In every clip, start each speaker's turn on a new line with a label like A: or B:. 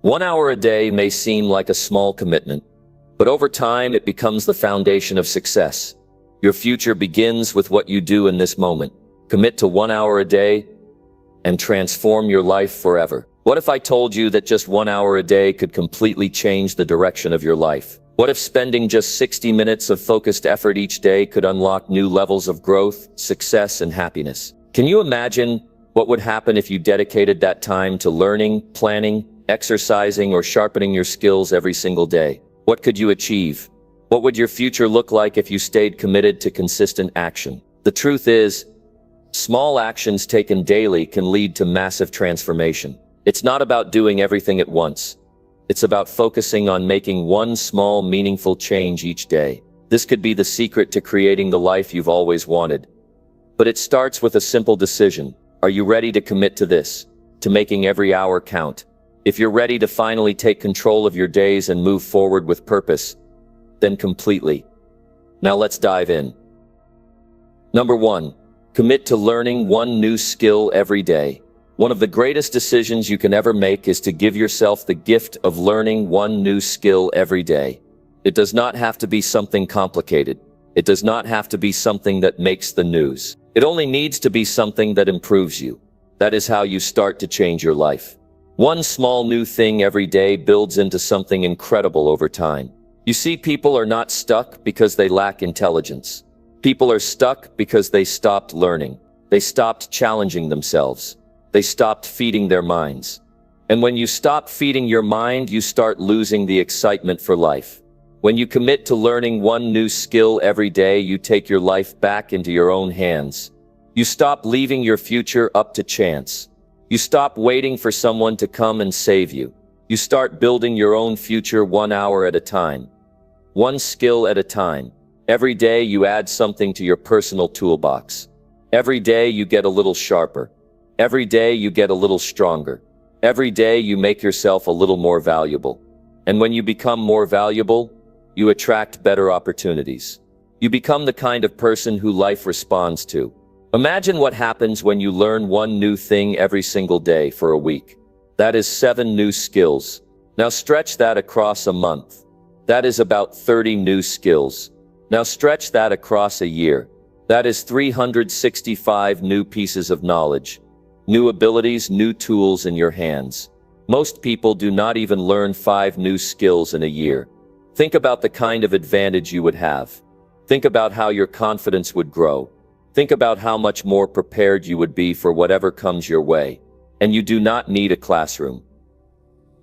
A: 1 hour a day may seem like a small commitment, but over time it becomes the foundation of success. Your future begins with what you do in this moment. Commit to 1 hour a day and transform your life forever. What if I told you that just 1 hour a day could completely change the direction of your life? What if spending just 60 minutes of focused effort each day could unlock new levels of growth, success, and happiness? Can you imagine what would happen if you dedicated that time to learning, planning, exercising, or sharpening your skills every single day? What could you achieve? What would your future look like if you stayed committed to consistent action? The truth is, small actions taken daily can lead to massive transformation. It's not about doing everything at once. It's about focusing on making one small, meaningful change each day. This could be the secret to creating the life you've always wanted. But it starts with a simple decision. Are you ready to commit to this? To making every hour count? If you're ready to finally take control of your days and move forward with purpose, then completely. Now let's dive in. Number 1. Commit to learning one new skill every day. One of the greatest decisions you can ever make is to give yourself the gift of learning one new skill every day. It does not have to be something complicated. It does not have to be something that makes the news. It only needs to be something that improves you. That is how you start to change your life. One small new thing every day builds into something incredible over time. You see, people are not stuck because they lack intelligence. People are stuck because they stopped learning. They stopped challenging themselves. They stopped feeding their minds. And when you stop feeding your mind, you start losing the excitement for life. When you commit to learning one new skill every day, you take your life back into your own hands. You stop leaving your future up to chance. You stop waiting for someone to come and save you. You start building your own future 1 hour at a time. One skill at a time. Every day you add something to your personal toolbox. Every day you get a little sharper. Every day you get a little stronger. Every day you make yourself a little more valuable. And when you become more valuable, you attract better opportunities. You become the kind of person who life responds to. Imagine what happens when you learn one new thing every single day for a week. That is 7 new skills. Now stretch that across a month. That is about 30 new skills. Now stretch that across a year. That is 365 new pieces of knowledge. New abilities, new tools in your hands. Most people do not even learn 5 new skills in a year. Think about the kind of advantage you would have. Think about how your confidence would grow. Think about how much more prepared you would be for whatever comes your way. And you do not need a classroom.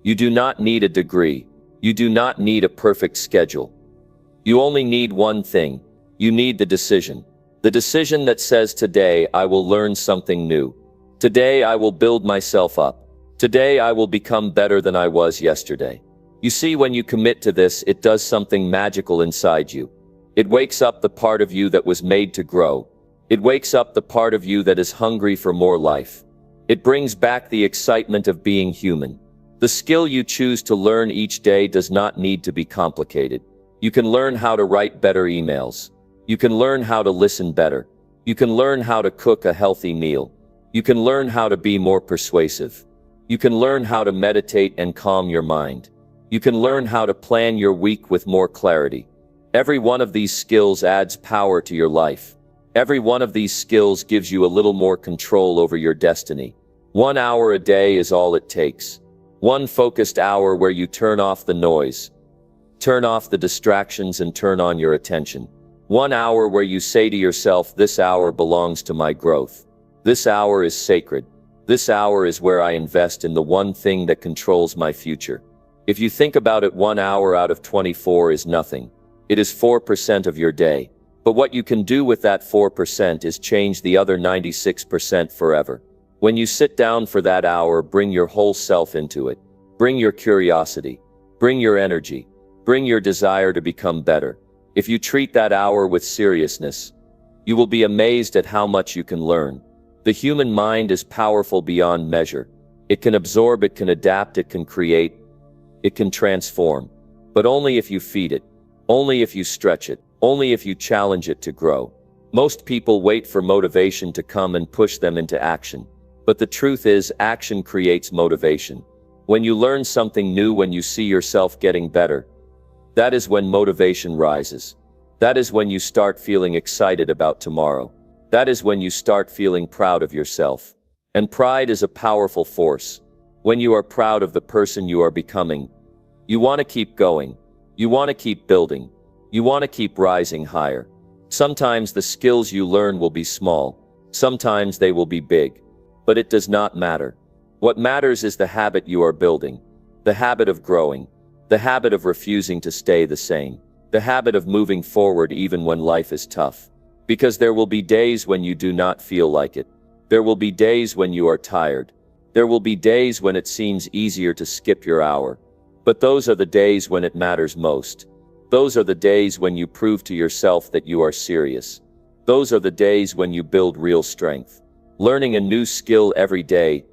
A: You do not need a degree. You do not need a perfect schedule. You only need one thing. You need the decision. The decision that says, today I will learn something new. Today I will build myself up. Today I will become better than I was yesterday. You see, when you commit to this, it does something magical inside you. It wakes up the part of you that was made to grow. It wakes up the part of you that is hungry for more life. It brings back the excitement of being human. The skill you choose to learn each day does not need to be complicated. You can learn how to write better emails. You can learn how to listen better. You can learn how to cook a healthy meal. You can learn how to be more persuasive. You can learn how to meditate and calm your mind. You can learn how to plan your week with more clarity. Every one of these skills adds power to your life. Every one of these skills gives you a little more control over your destiny. 1 hour a day is all it takes. One focused hour where you turn off the noise, turn off the distractions, and turn on your attention. 1 hour where you say to yourself, this hour belongs to my growth. This hour is sacred. This hour is where I invest in the one thing that controls my future. If you think about it, 1 hour out of 24 is nothing. It is 4% of your day. But what you can do with that 4% is change the other 96% forever. When you sit down for that hour, bring your whole self into it. Bring your curiosity. Bring your energy. Bring your desire to become better. If you treat that hour with seriousness, you will be amazed at how much you can learn. The human mind is powerful beyond measure. It can absorb, it can adapt, it can create, it can transform. But only if you feed it. Only if you stretch it. Only if you challenge it to grow. Most people wait for motivation to come and push them into action. But the truth is, action creates motivation. When you learn something new, when you see yourself getting better, that is when motivation rises. That is when you start feeling excited about tomorrow. That is when you start feeling proud of yourself. And pride is a powerful force. When you are proud of the person you are becoming, you want to keep going. You want to keep building. You want to keep rising higher. Sometimes the skills you learn will be small. Sometimes they will be big. But it does not matter. What matters is the habit you are building. The habit of growing. The habit of refusing to stay the same. The habit of moving forward even when life is tough. Because there will be days when you do not feel like it. There will be days when you are tired. There will be days when it seems easier to skip your hour. But those are the days when it matters most. Those are the days when you prove to yourself that you are serious. Those are the days when you build real strength. Learning a new skill every day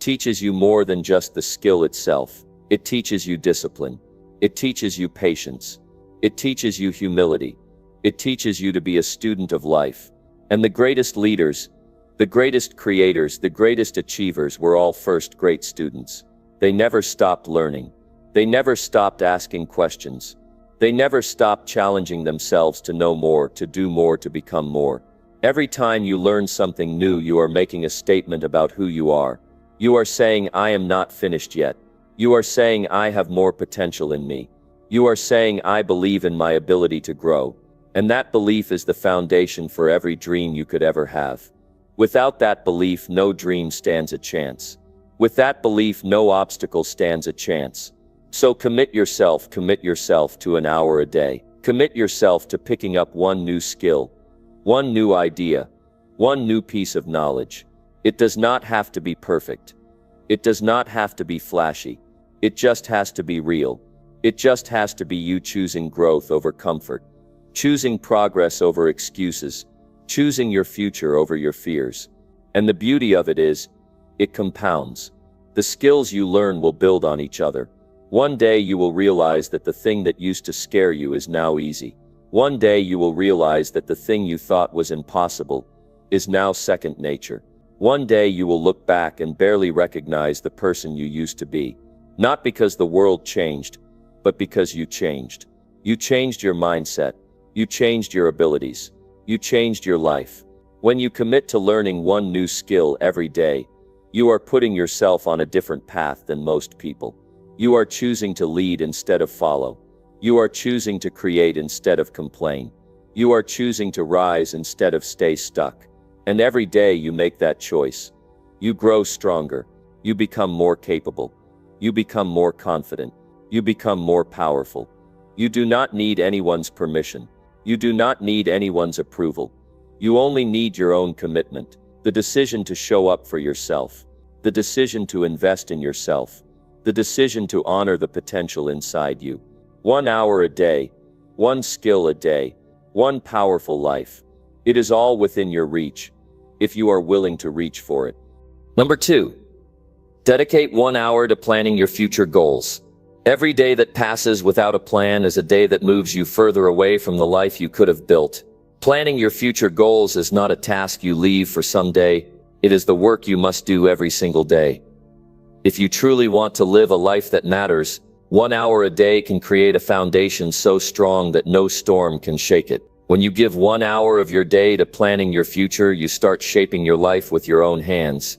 A: teaches you more than just the skill itself. It teaches you discipline. It teaches you patience. It teaches you humility. It teaches you to be a student of life. And the greatest leaders, the greatest creators, the greatest achievers were all first great students. They never stopped learning. They never stopped asking questions. They never stopped challenging themselves to know more, to do more, to become more. Every time you learn something new, you are making a statement about who you are. You are saying, I am not finished yet. You are saying, I have more potential in me. You are saying, I believe in my ability to grow. And that belief is the foundation for every dream you could ever have. Without that belief, no dream stands a chance. With that belief, no obstacle stands a chance. So commit yourself to an hour a day. Commit yourself to picking up one new skill, one new idea, one new piece of knowledge. It does not have to be perfect. It does not have to be flashy. It just has to be real. It just has to be you choosing growth over comfort, choosing progress over excuses, choosing your future over your fears. And the beauty of it is, it compounds. The skills you learn will build on each other. One day you will realize that the thing that used to scare you is now easy. One day you will realize that the thing you thought was impossible is now second nature. One day you will look back and barely recognize the person you used to be. Not because the world changed, but because you changed. You changed your mindset. You changed your abilities. You changed your life. When you commit to learning one new skill every day, you are putting yourself on a different path than most people. You are choosing to lead instead of follow. You are choosing to create instead of complain. You are choosing to rise instead of stay stuck. And every day you make that choice, you grow stronger. You become more capable. You become more confident. You become more powerful. You do not need anyone's permission. You do not need anyone's approval. You only need your own commitment, the decision to show up for yourself, the decision to invest in yourself, the decision to honor the potential inside you. 1 hour a day, one skill a day, one powerful life. It is all within your reach, if you are willing to reach for it. Number 2, dedicate 1 hour to planning your future goals. Every day that passes without a plan is a day that moves you further away from the life you could have built. Planning your future goals is not a task you leave for someday. It is the work you must do every single day. If you truly want to live a life that matters, 1 hour a day can create a foundation so strong that no storm can shake it. When you give 1 hour of your day to planning your future, you start shaping your life with your own hands.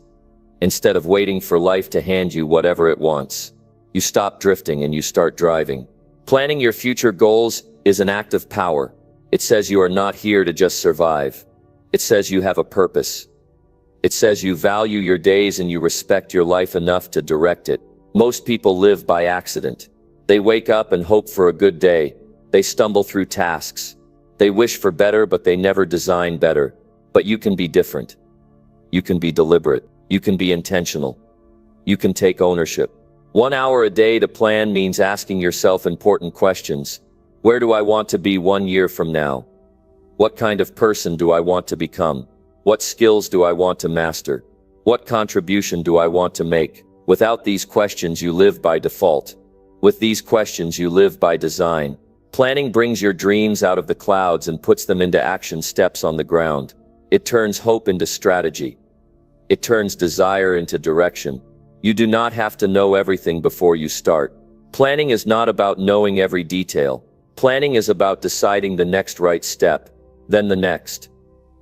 A: Instead of waiting for life to hand you whatever it wants, you stop drifting and you start driving. Planning your future goals is an act of power. It says you are not here to just survive. It says you have a purpose. It says you value your days and you respect your life enough to direct it. Most people live by accident. They wake up and hope for a good day. They stumble through tasks. They wish for better, but they never design better. But you can be different. You can be deliberate. You can be intentional. You can take ownership. 1 hour a day to plan means asking yourself important questions. Where do I want to be 1 year from now? What kind of person do I want to become? What skills do I want to master? What contribution do I want to make? Without these questions, you live by default. With these questions, you live by design. Planning brings your dreams out of the clouds and puts them into action steps on the ground. It turns hope into strategy. It turns desire into direction. You do not have to know everything before you start. Planning is not about knowing every detail. Planning is about deciding the next right step, then the next,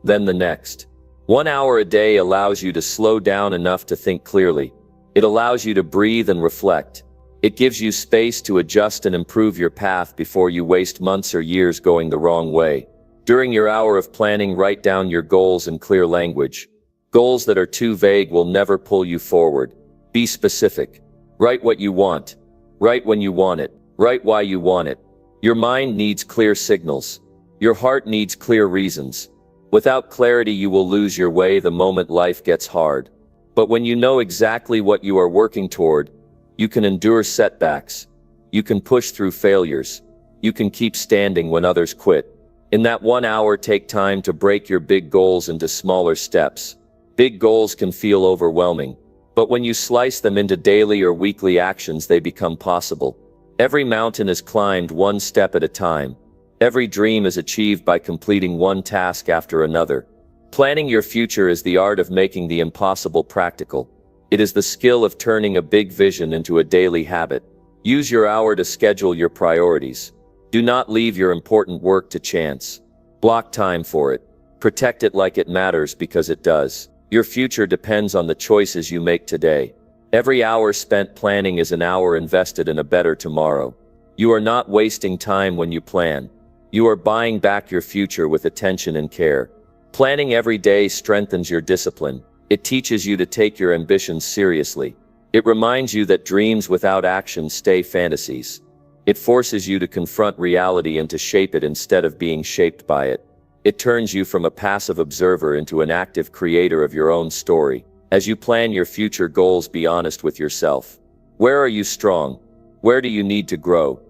A: then the next. 1 hour a day allows you to slow down enough to think clearly. It allows you to breathe and reflect. It gives you space to adjust and improve your path before you waste months or years going the wrong way. During your hour of planning, write down your goals in clear language. Goals that are too vague will never pull you forward. Be specific. Write what you want. Write when you want it. Write why you want it. Your mind needs clear signals. Your heart needs clear reasons. Without clarity, you will lose your way the moment life gets hard. But when you know exactly what you are working toward, you can endure setbacks. You can push through failures. You can keep standing when others quit. In that 1 hour, take time to break your big goals into smaller steps. Big goals can feel overwhelming, but when you slice them into daily or weekly actions, they become possible. Every mountain is climbed one step at a time. Every dream is achieved by completing one task after another. Planning your future is the art of making the impossible practical. It is the skill of turning a big vision into a daily habit. Use your hour to schedule your priorities. Do not leave your important work to chance. Block time for it. Protect it like it matters, because it does. Your future depends on the choices you make today. Every hour spent planning is an hour invested in a better tomorrow. You are not wasting time when you plan. You are buying back your future with attention and care. Planning every day strengthens your discipline. It teaches you to take your ambitions seriously. It reminds you that dreams without action stay fantasies. It forces you to confront reality and to shape it instead of being shaped by it. It turns you from a passive observer into an active creator of your own story. As you plan your future goals, be honest with yourself. Where are you strong? Where do you need to grow?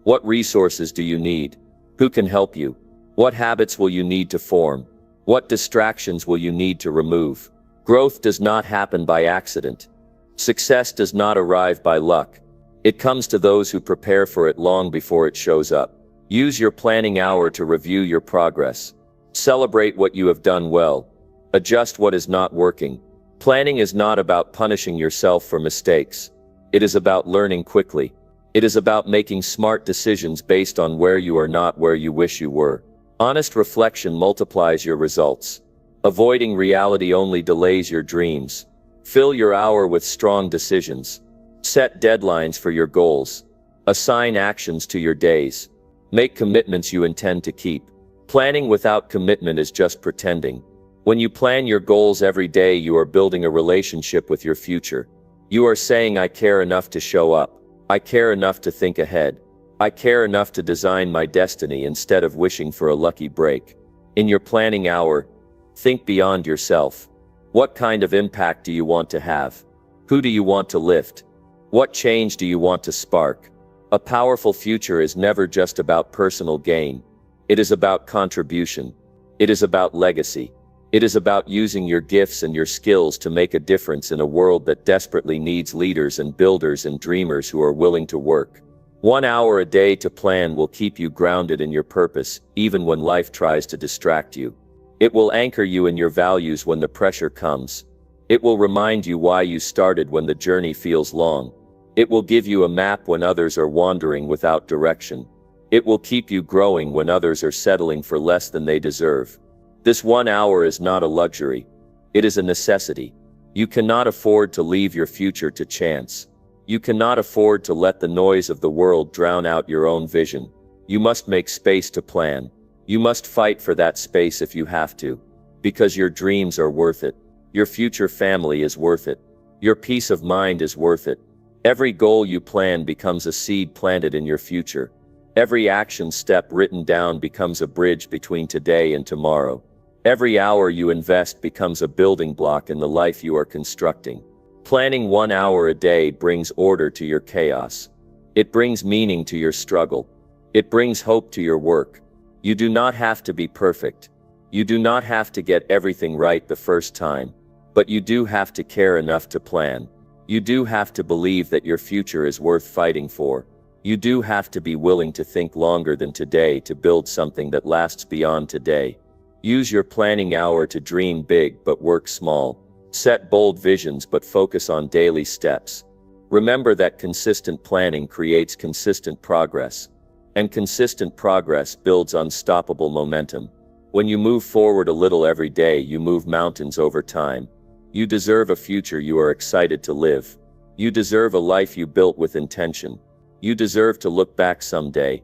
A: What resources do you need? Who can help you? What habits will you need to form? What distractions will you need to remove? Growth does not happen by accident. Success does not arrive by luck. It comes to those who prepare for it long before it shows up. Use your planning hour to review your progress. Celebrate what you have done well. Adjust what is not working. Planning is not about punishing yourself for mistakes. It is about learning quickly. It is about making smart decisions based on where you are not where you wish you were. Honest reflection multiplies your results. Avoiding reality only delays your dreams. Fill your hour with strong decisions. Set deadlines for your goals. Assign actions to your days. Make commitments you intend to keep. Planning without commitment is just pretending. When you plan your goals every day, you are building a relationship with your future. You are saying, I care enough to show up. I care enough to think ahead. I care enough to design my destiny instead of wishing for a lucky break. In your planning hour, think beyond yourself. What kind of impact do you want to have? Who do you want to lift? What change do you want to spark? A powerful future is never just about personal gain. It is about contribution. It is about legacy. It is about using your gifts and your skills to make a difference in a world that desperately needs leaders and builders and dreamers who are willing to work. 1 hour a day to plan will keep you grounded in your purpose, even when life tries to distract you. It will anchor you in your values when the pressure comes. It will remind you why you started when the journey feels long. It will give you a map when others are wandering without direction. It will keep you growing when others are settling for less than they deserve. This 1 hour is not a luxury. It is a necessity. You cannot afford to leave your future to chance. You cannot afford to let the noise of the world drown out your own vision. You must make space to plan. You must fight for that space if you have to. Because your dreams are worth it. Your future family is worth it. Your peace of mind is worth it. Every goal you plan becomes a seed planted in your future. Every action step written down becomes a bridge between today and tomorrow. Every hour you invest becomes a building block in the life you are constructing. Planning 1 hour a day brings order to your chaos. It brings meaning to your struggle. It brings hope to your work. You do not have to be perfect. You do not have to get everything right the first time. But you do have to care enough to plan. You do have to believe that your future is worth fighting for. You do have to be willing to think longer than today to build something that lasts beyond today. Use your planning hour to dream big but work small. Set bold visions but focus on daily steps. Remember that consistent planning creates consistent progress. And consistent progress builds unstoppable momentum. When you move forward a little every day, you move mountains over time. You deserve a future you are excited to live. You deserve a life you built with intention. You deserve to look back someday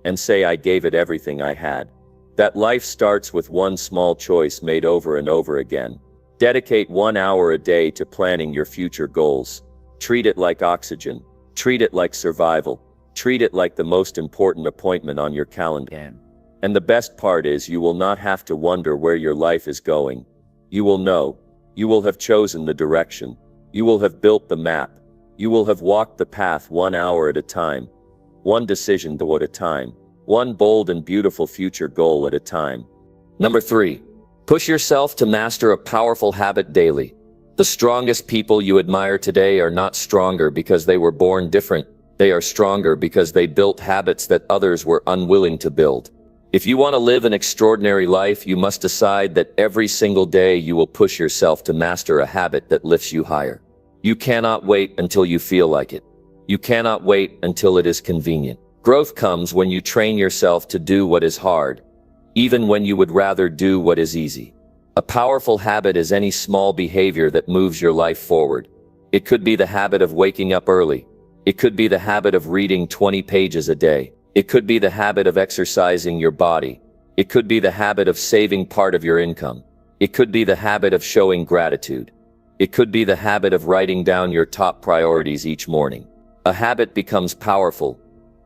A: and say, I gave it everything I had. That life starts with one small choice made over and over again. Dedicate 1 hour a day to planning your future goals. Treat it like oxygen. Treat it like survival. Treat it like the most important appointment on your calendar. And the best part is you will not have to wonder where your life is going. You will know. You will have chosen the direction. You will have built the map. You will have walked the path 1 hour at a time. One decision at a time. One bold and beautiful future goal at a time. Number 3. Push yourself to master a powerful habit daily. The strongest people you admire today are not stronger because they were born different. They are stronger because they built habits that others were unwilling to build. If you want to live an extraordinary life, you must decide that every single day you will push yourself to master a habit that lifts you higher. You cannot wait until you feel like it. You cannot wait until it is convenient. Growth comes when you train yourself to do what is hard, even when you would rather do what is easy. A powerful habit is any small behavior that moves your life forward. It could be the habit of waking up early. It could be the habit of reading 20 pages a day. It could be the habit of exercising your body. It could be the habit of saving part of your income. It could be the habit of showing gratitude. It could be the habit of writing down your top priorities each morning. A habit becomes powerful,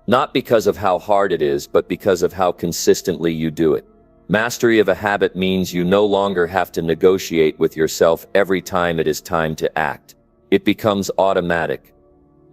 A: not because of how hard it is, but because of how consistently you do it. Mastery of a habit means you no longer have to negotiate with yourself every time it is time to act. It becomes automatic.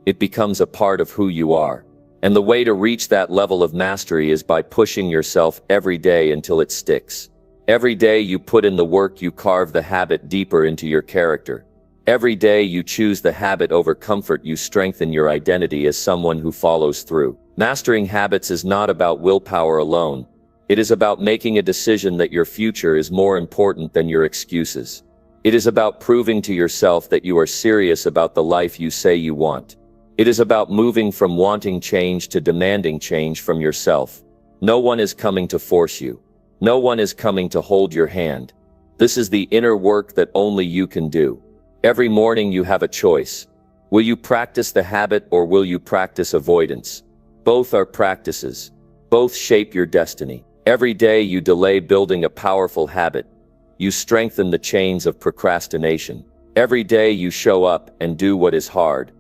A: It becomes a part of who you are. And the way to reach that level of mastery is by pushing yourself every day until it sticks. Every day you put in the work, you carve the habit deeper into your character. Every day you choose the habit over comfort, you strengthen your identity as someone who follows through. Mastering habits is not about willpower alone. It is about making a decision that your future is more important than your excuses. It is about proving to yourself that you are serious about the life you say you want. It is about moving from wanting change to demanding change from yourself. No one is coming to force you. No one is coming to hold your hand. This is the inner work that only you can do. Every morning you have a choice. Will you practice the habit or will you practice avoidance? Both are practices. Both shape your destiny. Every day you delay building a powerful habit. You strengthen the chains of procrastination. Every day you show up and do what is hard.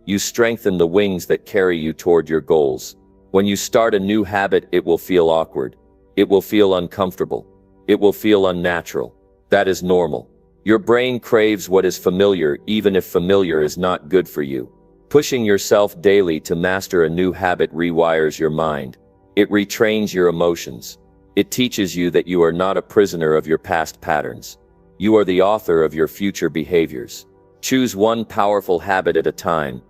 A: You strengthen the wings that carry you toward your goals. When you start a new habit, it will feel awkward. It will feel uncomfortable. It will feel unnatural. That is normal. Your brain craves what is familiar, even if familiar is not good for you. Pushing yourself daily to master a new habit rewires your mind. It retrains your emotions. It teaches you that you are not a prisoner of your past patterns. You are the author of your future behaviors. Choose one powerful habit at a time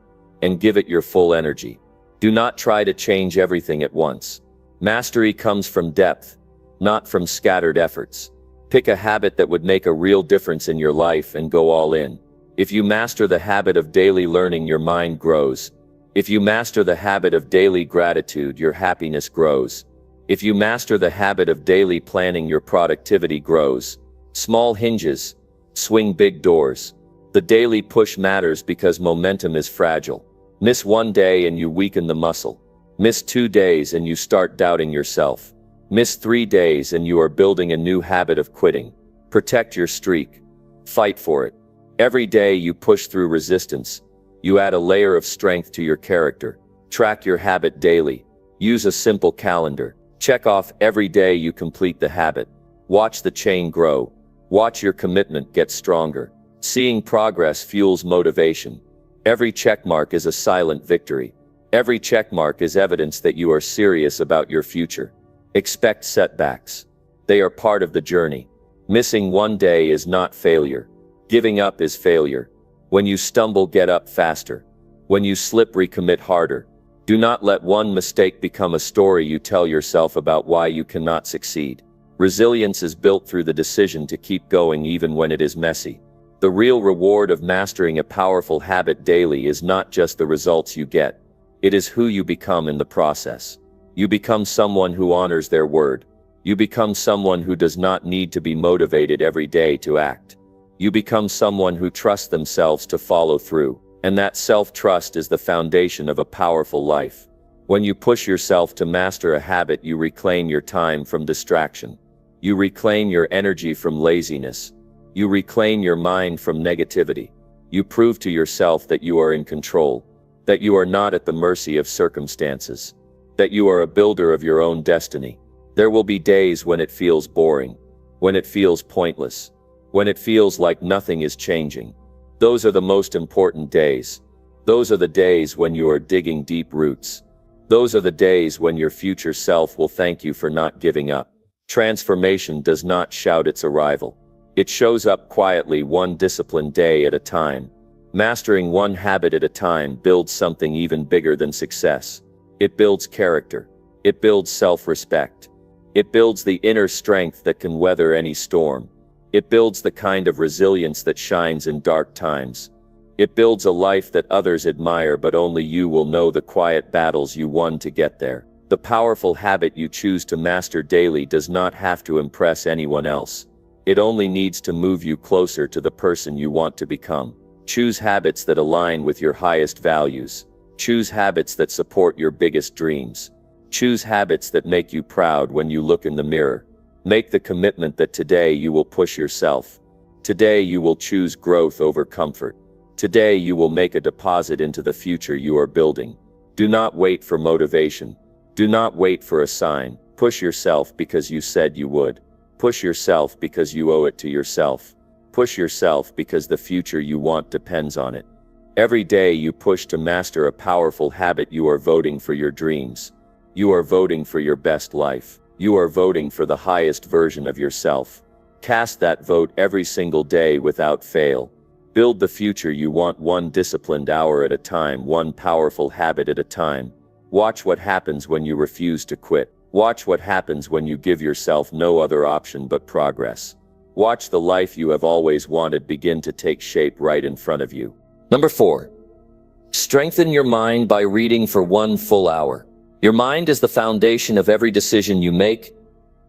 A: and give it your full energy. Do not try to change everything at once. Mastery comes from depth, not from scattered efforts. Pick a habit that would make a real difference in your life and go all in. If you master the habit of daily learning, your mind grows. If you master the habit of daily gratitude, your happiness grows. If you master the habit of daily planning, your productivity grows. Small hinges swing big doors. The daily push matters because momentum is fragile. Miss one day and you weaken the muscle. Miss 2 days and you start doubting yourself. Miss 3 days and you are building a new habit of quitting. Protect your streak. Fight for it. Every day you push through resistance. You add a layer of strength to your character. Track your habit daily. Use a simple calendar. Check off every day you complete the habit. Watch the chain grow. Watch your commitment get stronger. Seeing progress fuels motivation. Every checkmark is a silent victory. Every checkmark is evidence that you are serious about your future. Expect setbacks. They are part of the journey. Missing one day is not failure. Giving up is failure. When you stumble, get up faster. When you slip, recommit harder. Do not let one mistake become a story you tell yourself about why you cannot succeed. Resilience is built through the decision to keep going even when it is messy. The real reward of mastering a powerful habit daily is not just the results you get. It is who you become in the process. You become someone who honors their word. You become someone who does not need to be motivated every day to act. You become someone who trusts themselves to follow through. And that self-trust is the foundation of a powerful life. When you push yourself to master a habit, you reclaim your time from distraction. You reclaim your energy from laziness. You reclaim your mind from negativity. You prove to yourself that you are in control, that you are not at the mercy of circumstances, that you are a builder of your own destiny. There will be days when it feels boring, when it feels pointless, when it feels like nothing is changing. Those are the most important days. Those are the days when you are digging deep roots. Those are the days when your future self will thank you for not giving up. Transformation does not shout its arrival. It shows up quietly, one disciplined day at a time. Mastering one habit at a time builds something even bigger than success. It builds character. It builds self-respect. It builds the inner strength that can weather any storm. It builds the kind of resilience that shines in dark times. It builds a life that others admire, but only you will know the quiet battles you won to get there. The powerful habit you choose to master daily does not have to impress anyone else. It only needs to move you closer to the person you want to become. Choose habits that align with your highest values. Choose habits that support your biggest dreams. Choose habits that make you proud when you look in the mirror. Make the commitment that today you will push yourself. Today you will choose growth over comfort. Today you will make a deposit into the future you are building. Do not wait for motivation. Do not wait for a sign. Push yourself because you said you would. Push yourself because you owe it to yourself. Push yourself because the future you want depends on it. Every day you push to master a powerful habit, you are voting for your dreams. You are voting for your best life. You are voting for the highest version of yourself. Cast that vote every single day without fail. Build the future you want, one disciplined hour at a time, one powerful habit at a time. Watch what happens when you refuse to quit. Watch what happens when you give yourself no other option but progress. Watch the life you have always wanted begin to take shape right in front of you. Number 4. Strengthen your mind by reading for 1 full hour. Your mind is the foundation of every decision you make,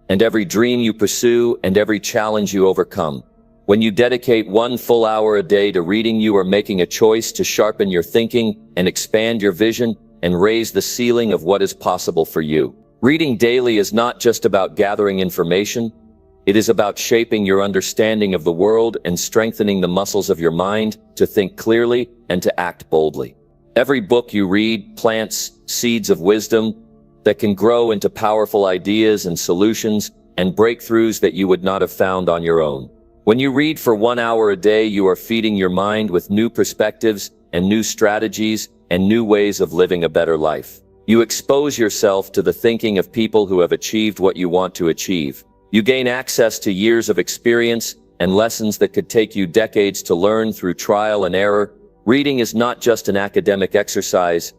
A: and every dream you pursue, and every challenge you overcome. When you dedicate 1 full hour a day to reading, you are making a choice to sharpen your thinking and expand your vision and raise the ceiling of what is possible for you. Reading daily is not just about gathering information. It is about shaping your understanding of the world and strengthening the muscles of your mind to think clearly and to act boldly. Every book you read plants seeds of wisdom that can grow into powerful ideas and solutions and breakthroughs that you would not have found on your own. When you read for 1 hour a day, you are feeding your mind with new perspectives and new strategies and new ways of living a better life. You expose yourself to the thinking of people who have achieved what you want to achieve. You gain access to years of experience and lessons that could take you decades to learn through trial and error. Reading is not just an academic exercise.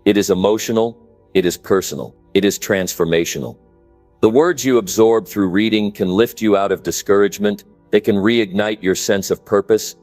A: It is emotional, it is personal, it is transformational. The words you absorb through reading can lift you out of discouragement. They can reignite your sense of purpose.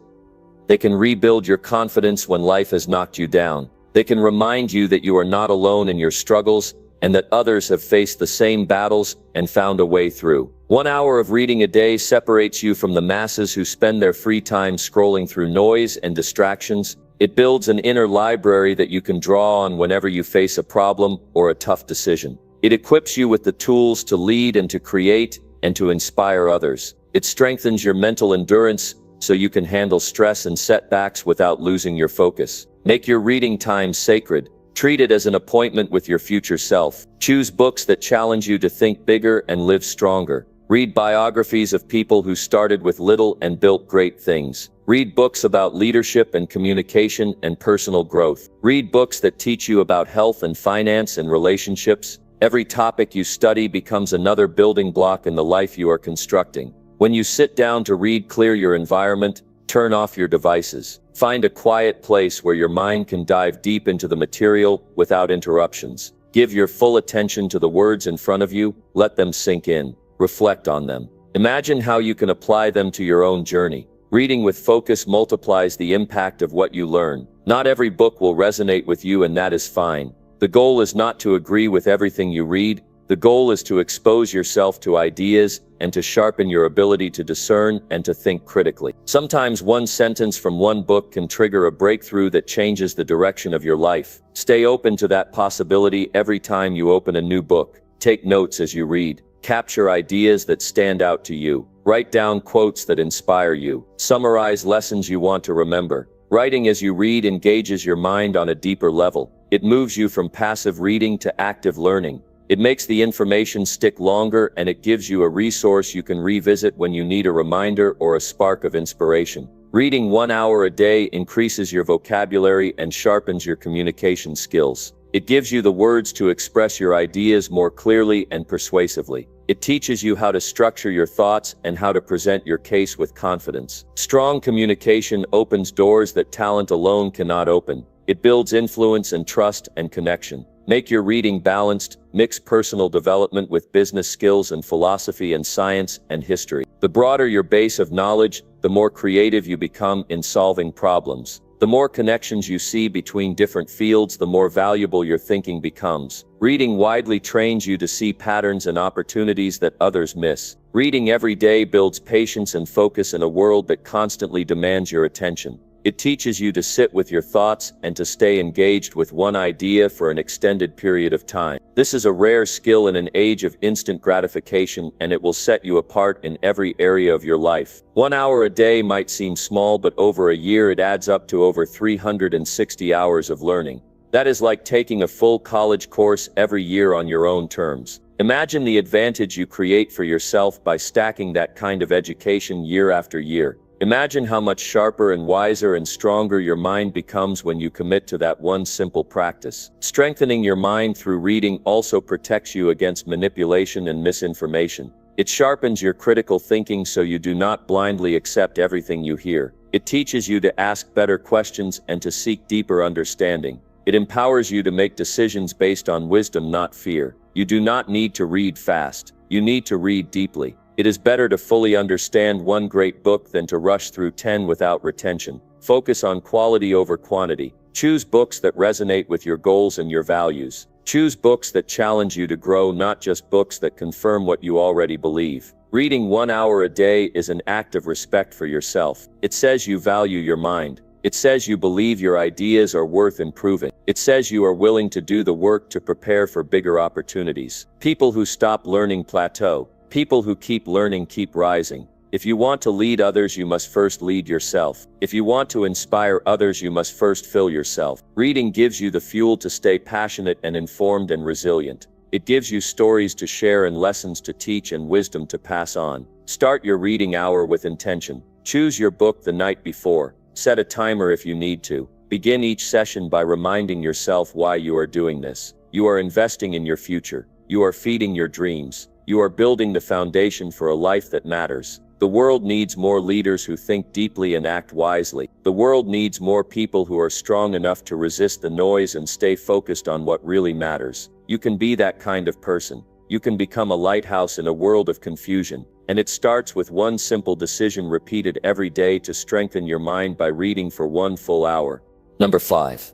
A: They can rebuild your confidence when life has knocked you down. They can remind you that you are not alone in your struggles and that others have faced the same battles and found a way through. 1 hour of reading a day separates you from the masses who spend their free time scrolling through noise and distractions. It builds an inner library that you can draw on whenever you face a problem or a tough decision. It equips you with the tools to lead and to create and to inspire others. It strengthens your mental endurance so you can handle stress and setbacks without losing your focus. Make your reading time sacred. Treat it as an appointment with your future self. Choose books that challenge you to think bigger and live stronger. Read biographies of people who started with little and built great things. Read books about leadership and communication and personal growth. Read books that teach you about health and finance and relationships. Every topic you study becomes another building block in the life you are constructing. When you sit down to read, clear your environment, turn off your devices. Find a quiet place where your mind can dive deep into the material without interruptions. Give your full attention to the words in front of you. Let them sink in. Reflect on them. Imagine how you can apply them to your own journey. Reading with focus multiplies the impact of what you learn. Not every book will resonate with you, and that is fine. The goal is not to agree with everything you read. The goal is to expose yourself to ideas and to sharpen your ability to discern and to think critically. Sometimes one sentence from one book can trigger a breakthrough that changes the direction of your life. Stay open to that possibility every time you open a new book. Take notes as you read. Capture ideas that stand out to you. Write down quotes that inspire you. Summarize lessons you want to remember. Writing as you read engages your mind on a deeper level. It moves you from passive reading to active learning. It makes the information stick longer, and it gives you a resource you can revisit when you need a reminder or a spark of inspiration. Reading 1 hour a day increases your vocabulary and sharpens your communication skills. It gives you the words to express your ideas more clearly and persuasively. It teaches you how to structure your thoughts and how to present your case with confidence. Strong communication opens doors that talent alone cannot open. It builds influence and trust and connection. Make your reading balanced. Mix personal development with business skills and philosophy and science and history. The broader your base of knowledge, the more creative you become in solving problems. The more connections you see between different fields, the more valuable your thinking becomes. Reading widely trains you to see patterns and opportunities that others miss. Reading every day builds patience and focus in a world that constantly demands your attention. It teaches you to sit with your thoughts and to stay engaged with one idea for an extended period of time. This is a rare skill in an age of instant gratification, and it will set you apart in every area of your life. 1 hour a day might seem small, but over a year it adds up to over 360 hours of learning. That is like taking a full college course every year on your own terms. Imagine the advantage you create for yourself by stacking that kind of education year after year. Imagine how much sharper and wiser and stronger your mind becomes when you commit to that one simple practice. Strengthening your mind through reading also protects you against manipulation and misinformation. It sharpens your critical thinking so you do not blindly accept everything you hear. It teaches you to ask better questions and to seek deeper understanding. It empowers you to make decisions based on wisdom, not fear. You do not need to read fast. You need to read deeply. It is better to fully understand one great book than to rush through 10 without retention. Focus on quality over quantity. Choose books that resonate with your goals and your values. Choose books that challenge you to grow, not just books that confirm what you already believe. Reading 1 hour a day is an act of respect for yourself. It says you value your mind. It says you believe your ideas are worth improving. It says you are willing to do the work to prepare for bigger opportunities. People who stop learning plateau. People who keep learning keep rising. If you want to lead others, you must first lead yourself. If you want to inspire others, you must first fill yourself. Reading gives you the fuel to stay passionate and informed and resilient. It gives you stories to share and lessons to teach and wisdom to pass on. Start your reading hour with intention. Choose your book the night before. Set a timer if you need to. Begin each session by reminding yourself why you are doing this. You are investing in your future. You are feeding your dreams. You are building the foundation for a life that matters. The world needs more leaders who think deeply and act wisely. The world needs more people who are strong enough to resist the noise and stay focused on what really matters. You can be that kind of person. You can become a lighthouse in a world of confusion. And it starts with one simple decision repeated every day to strengthen your mind by reading for 1 full hour. Number 5.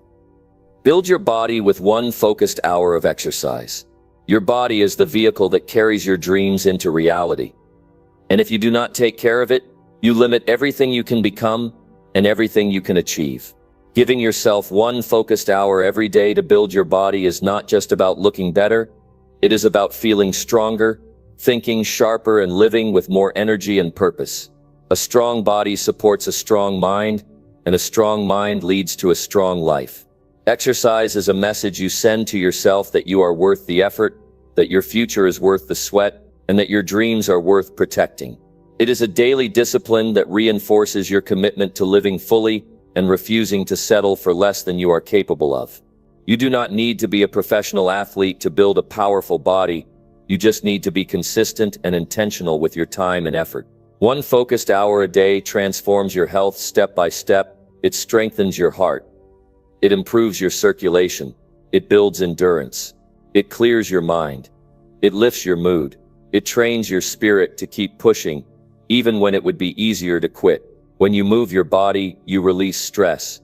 A: Build your body with 1 focused hour of exercise. Your body is the vehicle that carries your dreams into reality. And if you do not take care of it, you limit everything you can become and everything you can achieve. Giving yourself 1 focused hour every day to build your body is not just about looking better. It is about feeling stronger, thinking sharper, and living with more energy and purpose. A strong body supports a strong mind, and a strong mind leads to a strong life. Exercise is a message you send to yourself that you are worth the effort, that your future is worth the sweat, and that your dreams are worth protecting. It is a daily discipline that reinforces your commitment to living fully and refusing to settle for less than you are capable of. You do not need to be a professional athlete to build a powerful body. You just need to be consistent and intentional with your time and effort. 1 focused hour a day transforms your health step by step. It strengthens your heart. It improves your circulation. It builds endurance. It clears your mind. It lifts your mood. It trains your spirit to keep pushing, even when it would be easier to quit. When you move your body, you release stress,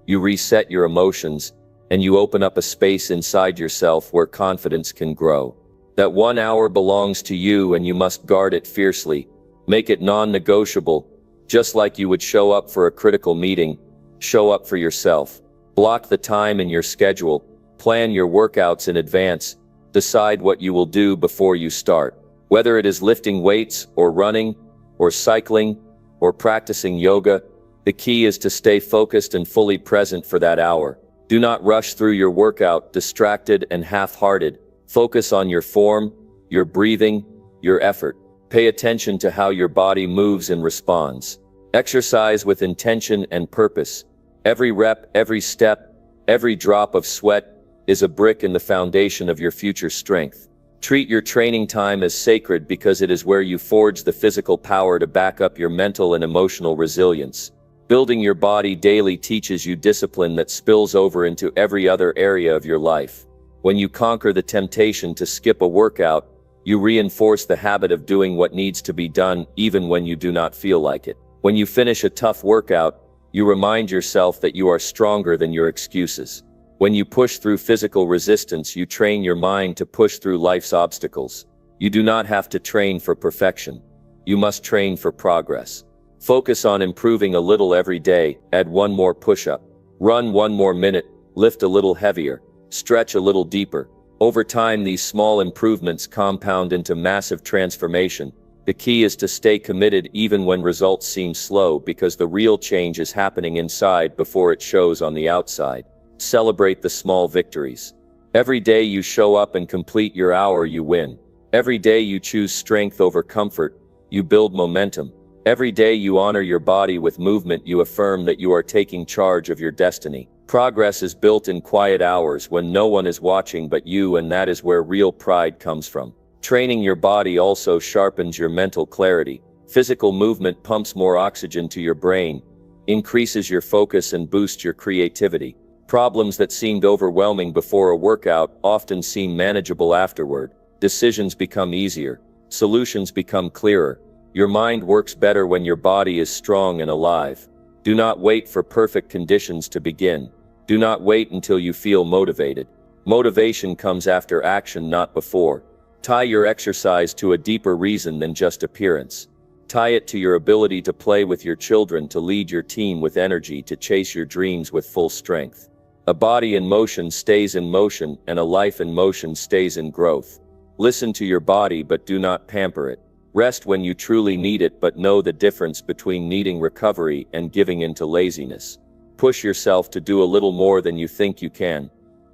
A: you reset your emotions, and you open up a space inside yourself where confidence can grow. That 1 hour belongs to you and you must guard it fiercely. Make it non-negotiable, just like you would show up for a critical meeting. Show up for yourself. Block the time in your schedule. Plan your workouts in advance. Decide what you will do before you start. Whether it is lifting weights, or running, or cycling, or practicing yoga, the key is to stay focused and fully present for that hour. Do not rush through your workout, distracted and half-hearted. Focus on your form, your breathing, your effort. Pay attention to how your body moves and responds. Exercise with intention and purpose. Every rep, every step, every drop of sweat is a brick in the foundation of your future strength. Treat your training time as sacred because it is where you forge the physical power to back up your mental and emotional resilience. Building your body daily teaches you discipline that spills over into every other area of your life. When you conquer the temptation to skip a workout, you reinforce the habit of doing what needs to be done even when you do not feel like it. When you finish a tough workout, you remind yourself that you are stronger than your excuses. When you push through physical resistance, you train your mind to push through life's obstacles. You do not have to train for perfection. You must train for progress. Focus on improving a little every day. Add one more push-up. Run 1 more minute. Lift a little heavier. Stretch a little deeper. Over time, these small improvements compound into massive transformation. The key is to stay committed even when results seem slow, because the real change is happening inside before it shows on the outside. Celebrate the small victories. Every day you show up and complete your hour, you win. Every day you choose strength over comfort, you build momentum. Every day you honor your body with movement, you affirm that you are taking charge of your destiny. Progress is built in quiet hours when no one is watching but you, and that is where real pride comes from. Training your body also sharpens your mental clarity. Physical movement pumps more oxygen to your brain, increases your focus and boosts your creativity. Problems that seemed overwhelming before a workout often seem manageable afterward. Decisions become easier. Solutions become clearer. Your mind works better when your body is strong and alive. Do not wait for perfect conditions to begin. Do not wait until you feel motivated. Motivation comes after action, not before. Tie your exercise to a deeper reason than just appearance. Tie it to your ability to play with your children, to lead your team with energy, to chase your dreams with full strength. A body in motion stays in motion, and a life in motion stays in growth. Listen to your body, but do not pamper it. Rest when you truly need it, but know the difference between needing recovery and giving into laziness. Push yourself to do a little more than you think you can.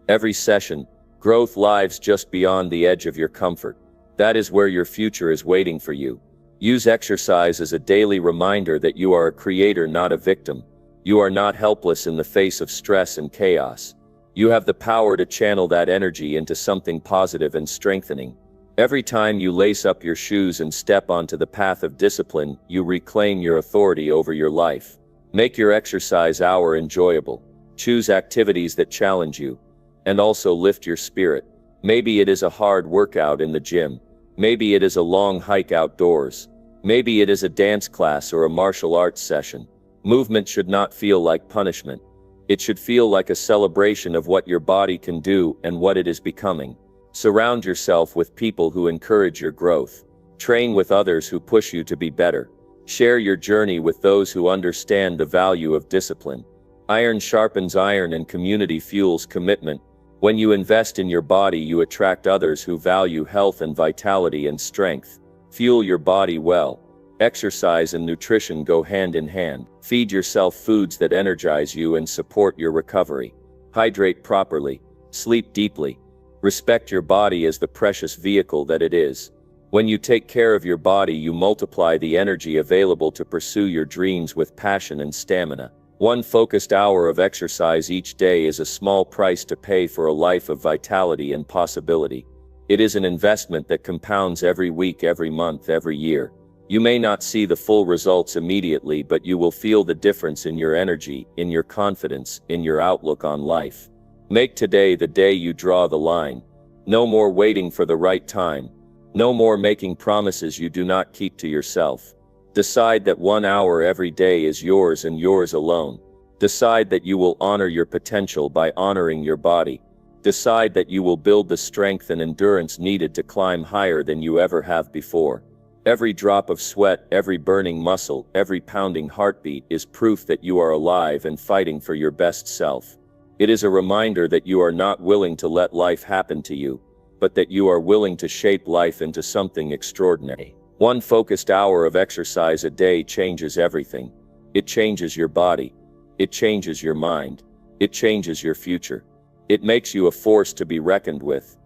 A: Every session, growth lies just beyond the edge of your comfort. That is where your future is waiting for you. Use exercise as a daily reminder that you are a creator, not a victim. You are not helpless in the face of stress and chaos. You have the power to channel that energy into something positive and strengthening. Every time you lace up your shoes and step onto the path of discipline, you reclaim your authority over your life. Make your exercise hour enjoyable. Choose activities that challenge you and also lift your spirit. Maybe it is a hard workout in the gym. Maybe it is a long hike outdoors. Maybe it is a dance class or a martial arts session. Movement should not feel like punishment. It should feel like a celebration of what your body can do and what it is becoming. Surround yourself with people who encourage your growth. Train with others who push you to be better. Share your journey with those who understand the value of discipline. Iron sharpens iron, and community fuels commitment. When you invest in your body, you attract others who value health and vitality and strength. Fuel your body well. Exercise and nutrition go hand in hand. Feed yourself foods that energize you and support your recovery. Hydrate properly. Sleep deeply. Respect your body as the precious vehicle that it is. When you take care of your body, you multiply the energy available to pursue your dreams with passion and stamina. One focused hour of exercise each day is a small price to pay for a life of vitality and possibility. It is an investment that compounds every week, every month, every year. You may not see the full results immediately, but you will feel the difference in your energy, in your confidence, in your outlook on life. Make today the day you draw the line. No more waiting for the right time. No more making promises you do not keep to yourself. Decide that 1 hour every day is yours and yours alone. Decide that you will honor your potential by honoring your body. Decide that you will build the strength and endurance needed to climb higher than you ever have before. Every drop of sweat, every burning muscle, every pounding heartbeat is proof that you are alive and fighting for your best self. It is a reminder that you are not willing to let life happen to you, but that you are willing to shape life into something extraordinary. One focused hour of exercise a day changes everything. It changes your body. It changes your mind. It changes your future. It makes you a force to be reckoned with.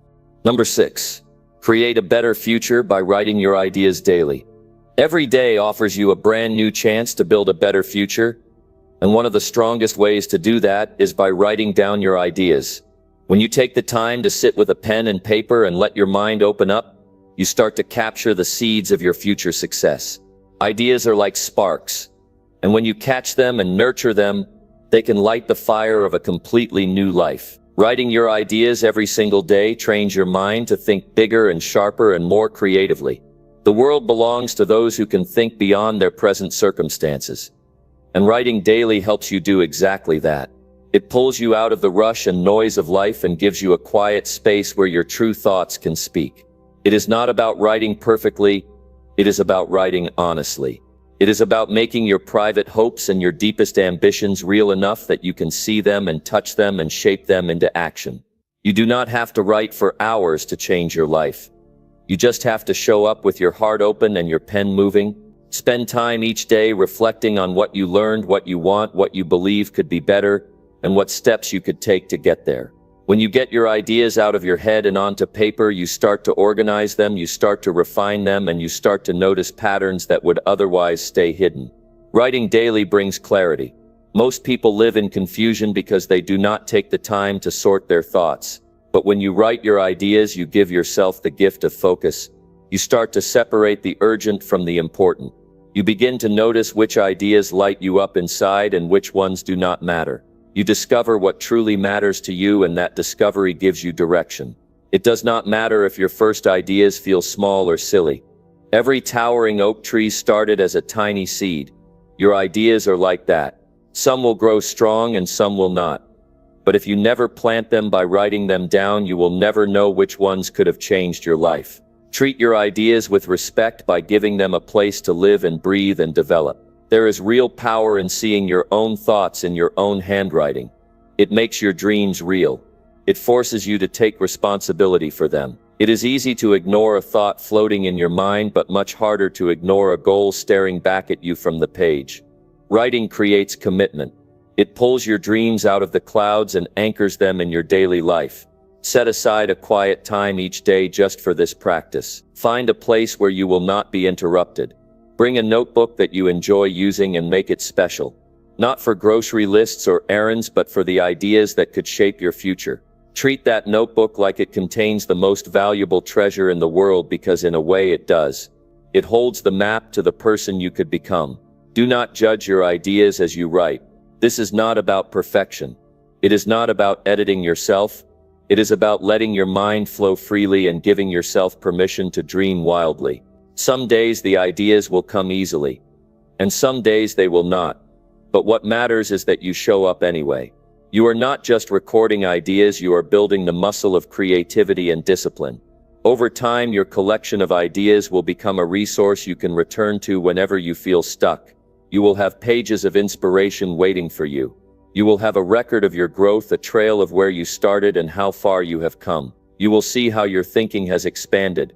A: Number 6. Create a better future by writing your ideas daily. Every day offers you a brand new chance to build a better future, and one of the strongest ways to do that is by writing down your ideas. When you take the time to sit with a pen and paper and let your mind open up, you start to capture the seeds of your future success. Ideas are like sparks, and when you catch them and nurture them, they can light the fire of a completely new life. Writing your ideas every single day trains your mind to think bigger and sharper and more creatively. The world belongs to those who can think beyond their present circumstances. And writing daily helps you do exactly that. It pulls you out of the rush and noise of life and gives you a quiet space where your true thoughts can speak. It is not about writing perfectly, it is about writing honestly. It is about making your private hopes and your deepest ambitions real enough that you can see them and touch them and shape them into action. You do not have to write for hours to change your life. You just have to show up with your heart open and your pen moving. Spend time each day reflecting on what you learned, what you want, what you believe could be better, and what steps you could take to get there. When you get your ideas out of your head and onto paper, you start to organize them, you start to refine them, and you start to notice patterns that would otherwise stay hidden. Writing daily brings clarity. Most people live in confusion because they do not take the time to sort their thoughts. But when you write your ideas, you give yourself the gift of focus. You start to separate the urgent from the important. You begin to notice which ideas light you up inside and which ones do not matter. You discover what truly matters to you, and that discovery gives you direction. It does not matter if your first ideas feel small or silly. Every towering oak tree started as a tiny seed. Your ideas are like that. Some will grow strong and some will not. But if you never plant them by writing them down, you will never know which ones could have changed your life. Treat your ideas with respect by giving them a place to live and breathe and develop. There is real power in seeing your own thoughts in your own handwriting. It makes your dreams real. It forces you to take responsibility for them. It is easy to ignore a thought floating in your mind, but much harder to ignore a goal staring back at you from the page. Writing creates commitment. It pulls your dreams out of the clouds and anchors them in your daily life. Set aside a quiet time each day just for this practice. Find a place where you will not be interrupted. Bring a notebook that you enjoy using and make it special. Not for grocery lists or errands, but for the ideas that could shape your future. Treat that notebook like it contains the most valuable treasure in the world, because in a way it does. It holds the map to the person you could become. Do not judge your ideas as you write. This is not about perfection. It is not about editing yourself. It is about letting your mind flow freely and giving yourself permission to dream wildly. Some days the ideas will come easily, and some days they will not. But what matters is that you show up anyway. You are not just recording ideas, you are building the muscle of creativity and discipline. Over time, your collection of ideas will become a resource you can return to whenever you feel stuck. You will have pages of inspiration waiting for you. You will have a record of your growth, a trail of where you started and how far you have come. You will see how your thinking has expanded,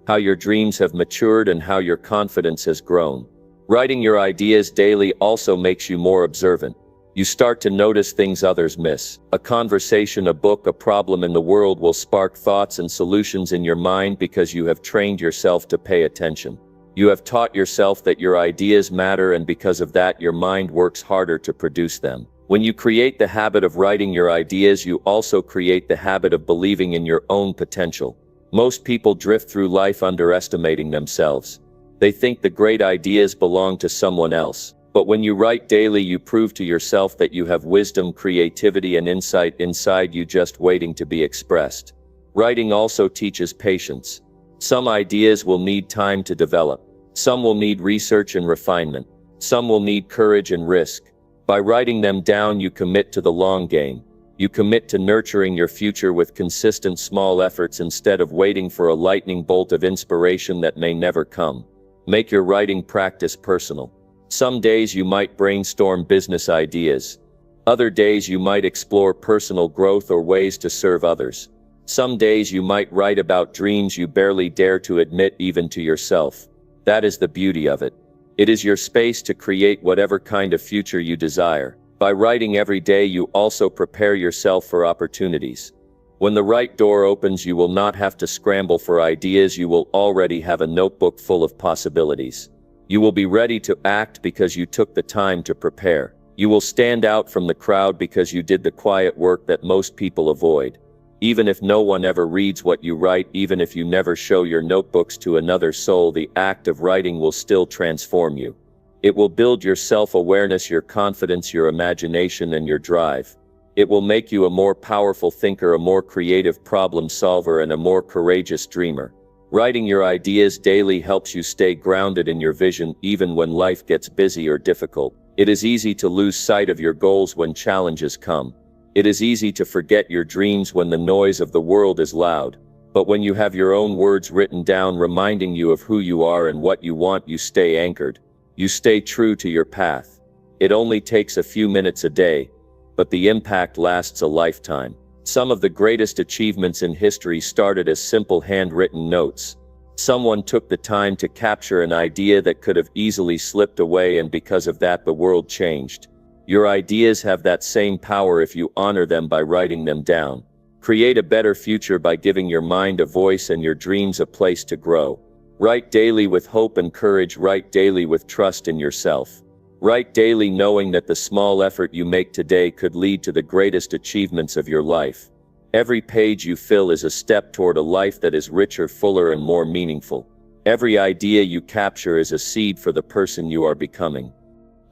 A: how your dreams have matured, and how your confidence has grown. Writing your ideas daily also makes you more observant. You start to notice things others miss. A conversation, a book, a problem in the world will spark thoughts and solutions in your mind because you have trained yourself to pay attention. You have taught yourself that your ideas matter, and because of that, your mind works harder to produce them. When you create the habit of writing your ideas, you also create the habit of believing in your own potential. Most people drift through life underestimating themselves. They think the great ideas belong to someone else. But when you write daily, you prove to yourself that you have wisdom, creativity, and insight inside you just waiting to be expressed. Writing also teaches patience. Some ideas will need time to develop. Some will need research and refinement. Some will need courage and risk. By writing them down, you commit to the long game. You commit to nurturing your future with consistent small efforts instead of waiting for a lightning bolt of inspiration that may never come. Make your writing practice personal. Some days you might brainstorm business ideas. Other days you might explore personal growth or ways to serve others. Some days you might write about dreams you barely dare to admit even to yourself. That is the beauty of it. It is your space to create whatever kind of future you desire. By writing every day, you also prepare yourself for opportunities. When the right door opens, you will not have to scramble for ideas. You will already have a notebook full of possibilities. You will be ready to act because you took the time to prepare. You will stand out from the crowd because you did the quiet work that most people avoid. Even if no one ever reads what you write, even if you never show your notebooks to another soul, the act of writing will still transform you. It will build your self-awareness, your confidence, your imagination, and your drive. It will make you a more powerful thinker, a more creative problem solver, and a more courageous dreamer. Writing your ideas daily helps you stay grounded in your vision even when life gets busy or difficult. It is easy to lose sight of your goals when challenges come. It is easy to forget your dreams when the noise of the world is loud. But when you have your own words written down reminding you of who you are and what you want, you stay anchored. You stay true to your path. It only takes a few minutes a day, but the impact lasts a lifetime. Some of the greatest achievements in history started as simple handwritten notes. Someone took the time to capture an idea that could have easily slipped away, and because of that, the world changed. Your ideas have that same power if you honor them by writing them down. Create a better future by giving your mind a voice and your dreams a place to grow. Write daily with hope and courage. Write daily with trust in yourself. Write daily knowing that the small effort you make today could lead to the greatest achievements of your life. Every page you fill is a step toward a life that is richer, fuller, and more meaningful. Every idea you capture is a seed for the person you are becoming.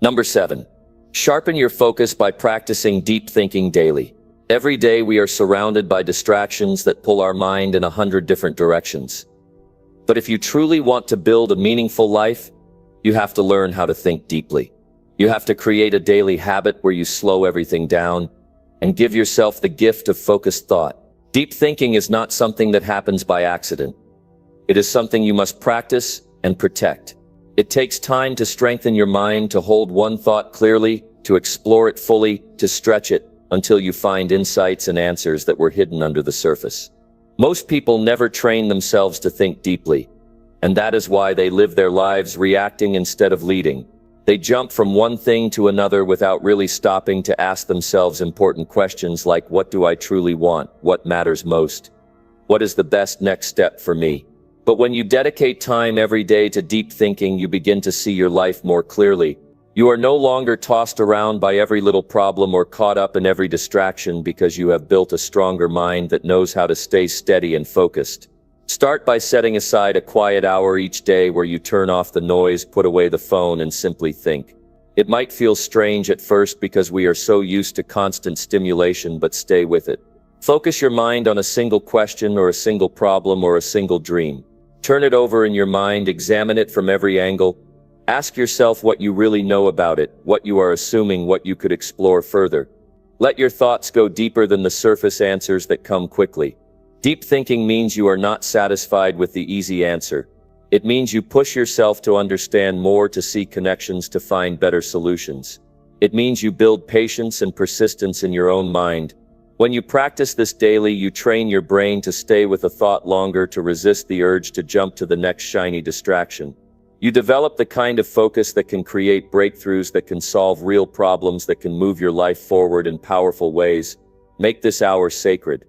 A: Number 7. Sharpen your focus by practicing deep thinking daily. Every day we are surrounded by distractions that pull our mind in 100 different directions. But if you truly want to build a meaningful life, you have to learn how to think deeply. You have to create a daily habit where you slow everything down and give yourself the gift of focused thought. Deep thinking is not something that happens by accident. It is something you must practice and protect. It takes time to strengthen your mind, to hold one thought clearly, to explore it fully, to stretch it until you find insights and answers that were hidden under the surface. Most people never train themselves to think deeply, and that is why they live their lives reacting instead of leading. They jump from one thing to another without really stopping to ask themselves important questions like, what do I truly want? What matters most? What is the best next step for me? But when you dedicate time every day to deep thinking, you begin to see your life more clearly. You are no longer tossed around by every little problem or caught up in every distraction because you have built a stronger mind that knows how to stay steady and focused. Start by setting aside a quiet hour each day where you turn off the noise, put away the phone, and simply think. It might feel strange at first because we are so used to constant stimulation, but stay with it. Focus your mind on a single question or a single problem or a single dream. Turn it over in your mind, examine it from every angle. Ask yourself what you really know about it, what you are assuming, what you could explore further. Let your thoughts go deeper than the surface answers that come quickly. Deep thinking means you are not satisfied with the easy answer. It means you push yourself to understand more, to see connections, to find better solutions. It means you build patience and persistence in your own mind. When you practice this daily, you train your brain to stay with a thought longer, to resist the urge to jump to the next shiny distraction. You develop the kind of focus that can create breakthroughs, that can solve real problems, that can move your life forward in powerful ways. Make this hour sacred.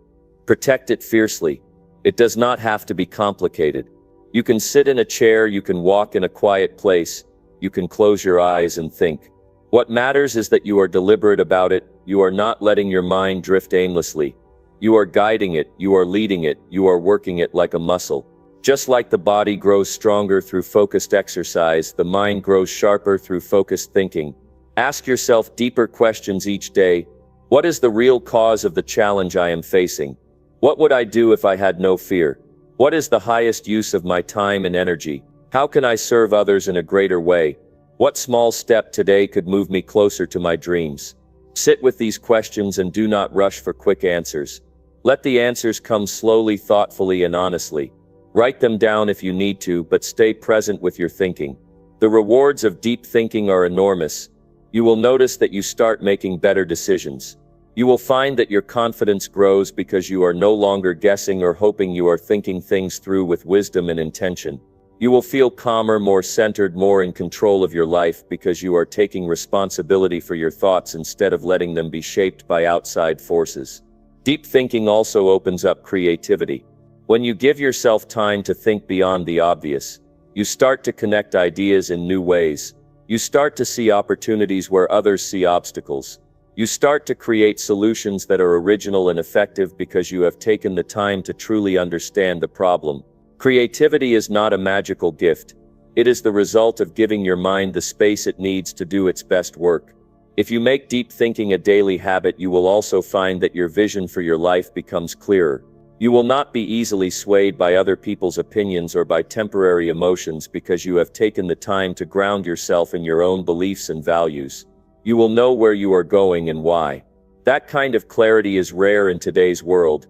A: Protect it fiercely. It does not have to be complicated. You can sit in a chair, you can walk in a quiet place, you can close your eyes and think. What matters is that you are deliberate about it. You are not letting your mind drift aimlessly. You are guiding it, you are leading it, you are working it like a muscle. Just like the body grows stronger through focused exercise, the mind grows sharper through focused thinking. Ask yourself deeper questions each day. What is the real cause of the challenge I am facing? What would I do if I had no fear? What is the highest use of my time and energy? How can I serve others in a greater way? What small step today could move me closer to my dreams? Sit with these questions and do not rush for quick answers. Let the answers come slowly, thoughtfully, and honestly. Write them down if you need to, but stay present with your thinking. The rewards of deep thinking are enormous. You will notice that you start making better decisions. You will find that your confidence grows because you are no longer guessing or hoping. You are thinking things through with wisdom and intention. You will feel calmer, more centered, more in control of your life because you are taking responsibility for your thoughts instead of letting them be shaped by outside forces. Deep thinking also opens up creativity. When you give yourself time to think beyond the obvious, you start to connect ideas in new ways. You start to see opportunities where others see obstacles. You start to create solutions that are original and effective because you have taken the time to truly understand the problem. Creativity is not a magical gift. It is the result of giving your mind the space it needs to do its best work. If you make deep thinking a daily habit, you will also find that your vision for your life becomes clearer. You will not be easily swayed by other people's opinions or by temporary emotions because you have taken the time to ground yourself in your own beliefs and values. You will know where you are going and why. That kind of clarity is rare in today's world,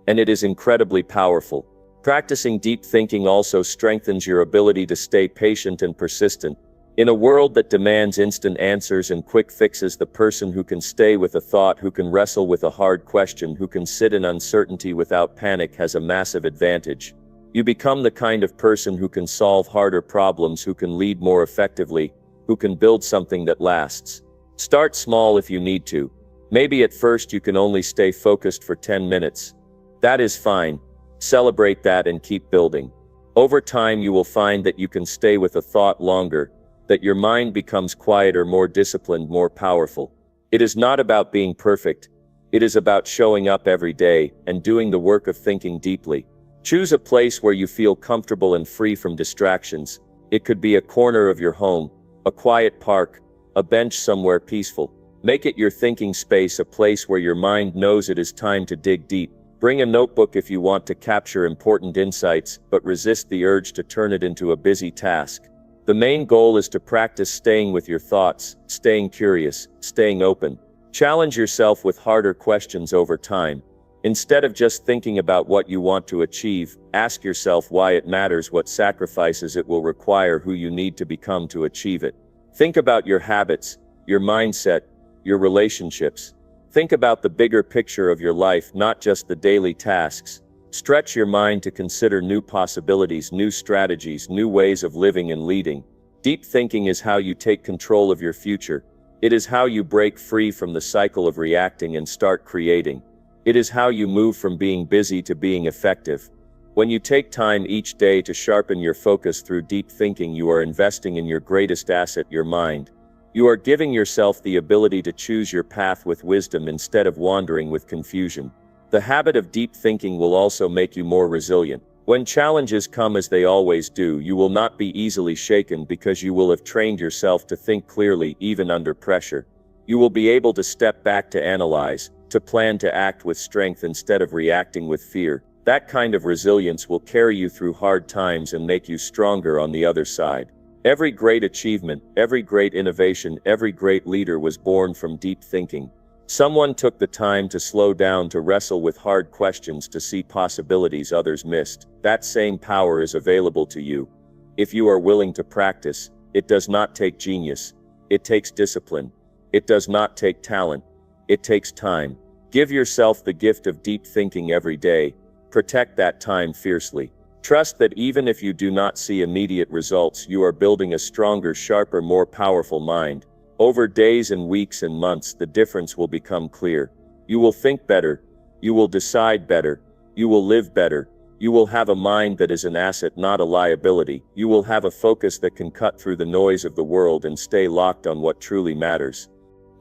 A: and it is incredibly powerful. Practicing deep thinking also strengthens your ability to stay patient and persistent. In a world that demands instant answers and quick fixes, the person who can stay with a thought, who can wrestle with a hard question, who can sit in uncertainty without panic has a massive advantage. You become the kind of person who can solve harder problems, who can lead more effectively, who can build something that lasts. Start small if you need to. Maybe at first you can only stay focused for 10 minutes. That is fine. Celebrate that and keep building. Over time you will find that you can stay with a thought longer, that your mind becomes quieter, more disciplined, more powerful. It is not about being perfect. It is about showing up every day and doing the work of thinking deeply. Choose a place where you feel comfortable and free from distractions. It could be a corner of your home, a quiet park, a bench somewhere peaceful. Make it your thinking space, a place where your mind knows it is time to dig deep. Bring a notebook if you want to capture important insights, but resist the urge to turn it into a busy task. The main goal is to practice staying with your thoughts, staying curious, staying open. Challenge yourself with harder questions over time. Instead of just thinking about what you want to achieve, ask yourself why it matters, what sacrifices it will require, who you need to become to achieve it. Think about your habits, your mindset, your relationships. Think about the bigger picture of your life, not just the daily tasks. Stretch your mind to consider new possibilities, new strategies, new ways of living and leading. Deep thinking is how you take control of your future. It is how you break free from the cycle of reacting and start creating. It is how you move from being busy to being effective. When you take time each day to sharpen your focus through deep thinking, you are investing in your greatest asset, your mind. You are giving yourself the ability to choose your path with wisdom instead of wandering with confusion. The habit of deep thinking will also make you more resilient. When challenges come, as they always do, you will not be easily shaken because you will have trained yourself to think clearly even under pressure. You will be able to step back, to analyze, to plan, to act with strength instead of reacting with fear. That kind of resilience will carry you through hard times and make you stronger on the other side. Every great achievement, every great innovation, every great leader was born from deep thinking. Someone took the time to slow down, to wrestle with hard questions, to see possibilities others missed. That same power is available to you. If you are willing to practice, it does not take genius. It takes discipline. It does not take talent. It takes time. Give yourself the gift of deep thinking every day. Protect that time fiercely. Trust that even if you do not see immediate results, you are building a stronger, sharper, more powerful mind. Over days and weeks and months, the difference will become clear. You will think better. You will decide better. You will live better. You will have a mind that is an asset, not a liability. You will have a focus that can cut through the noise of the world and stay locked on what truly matters.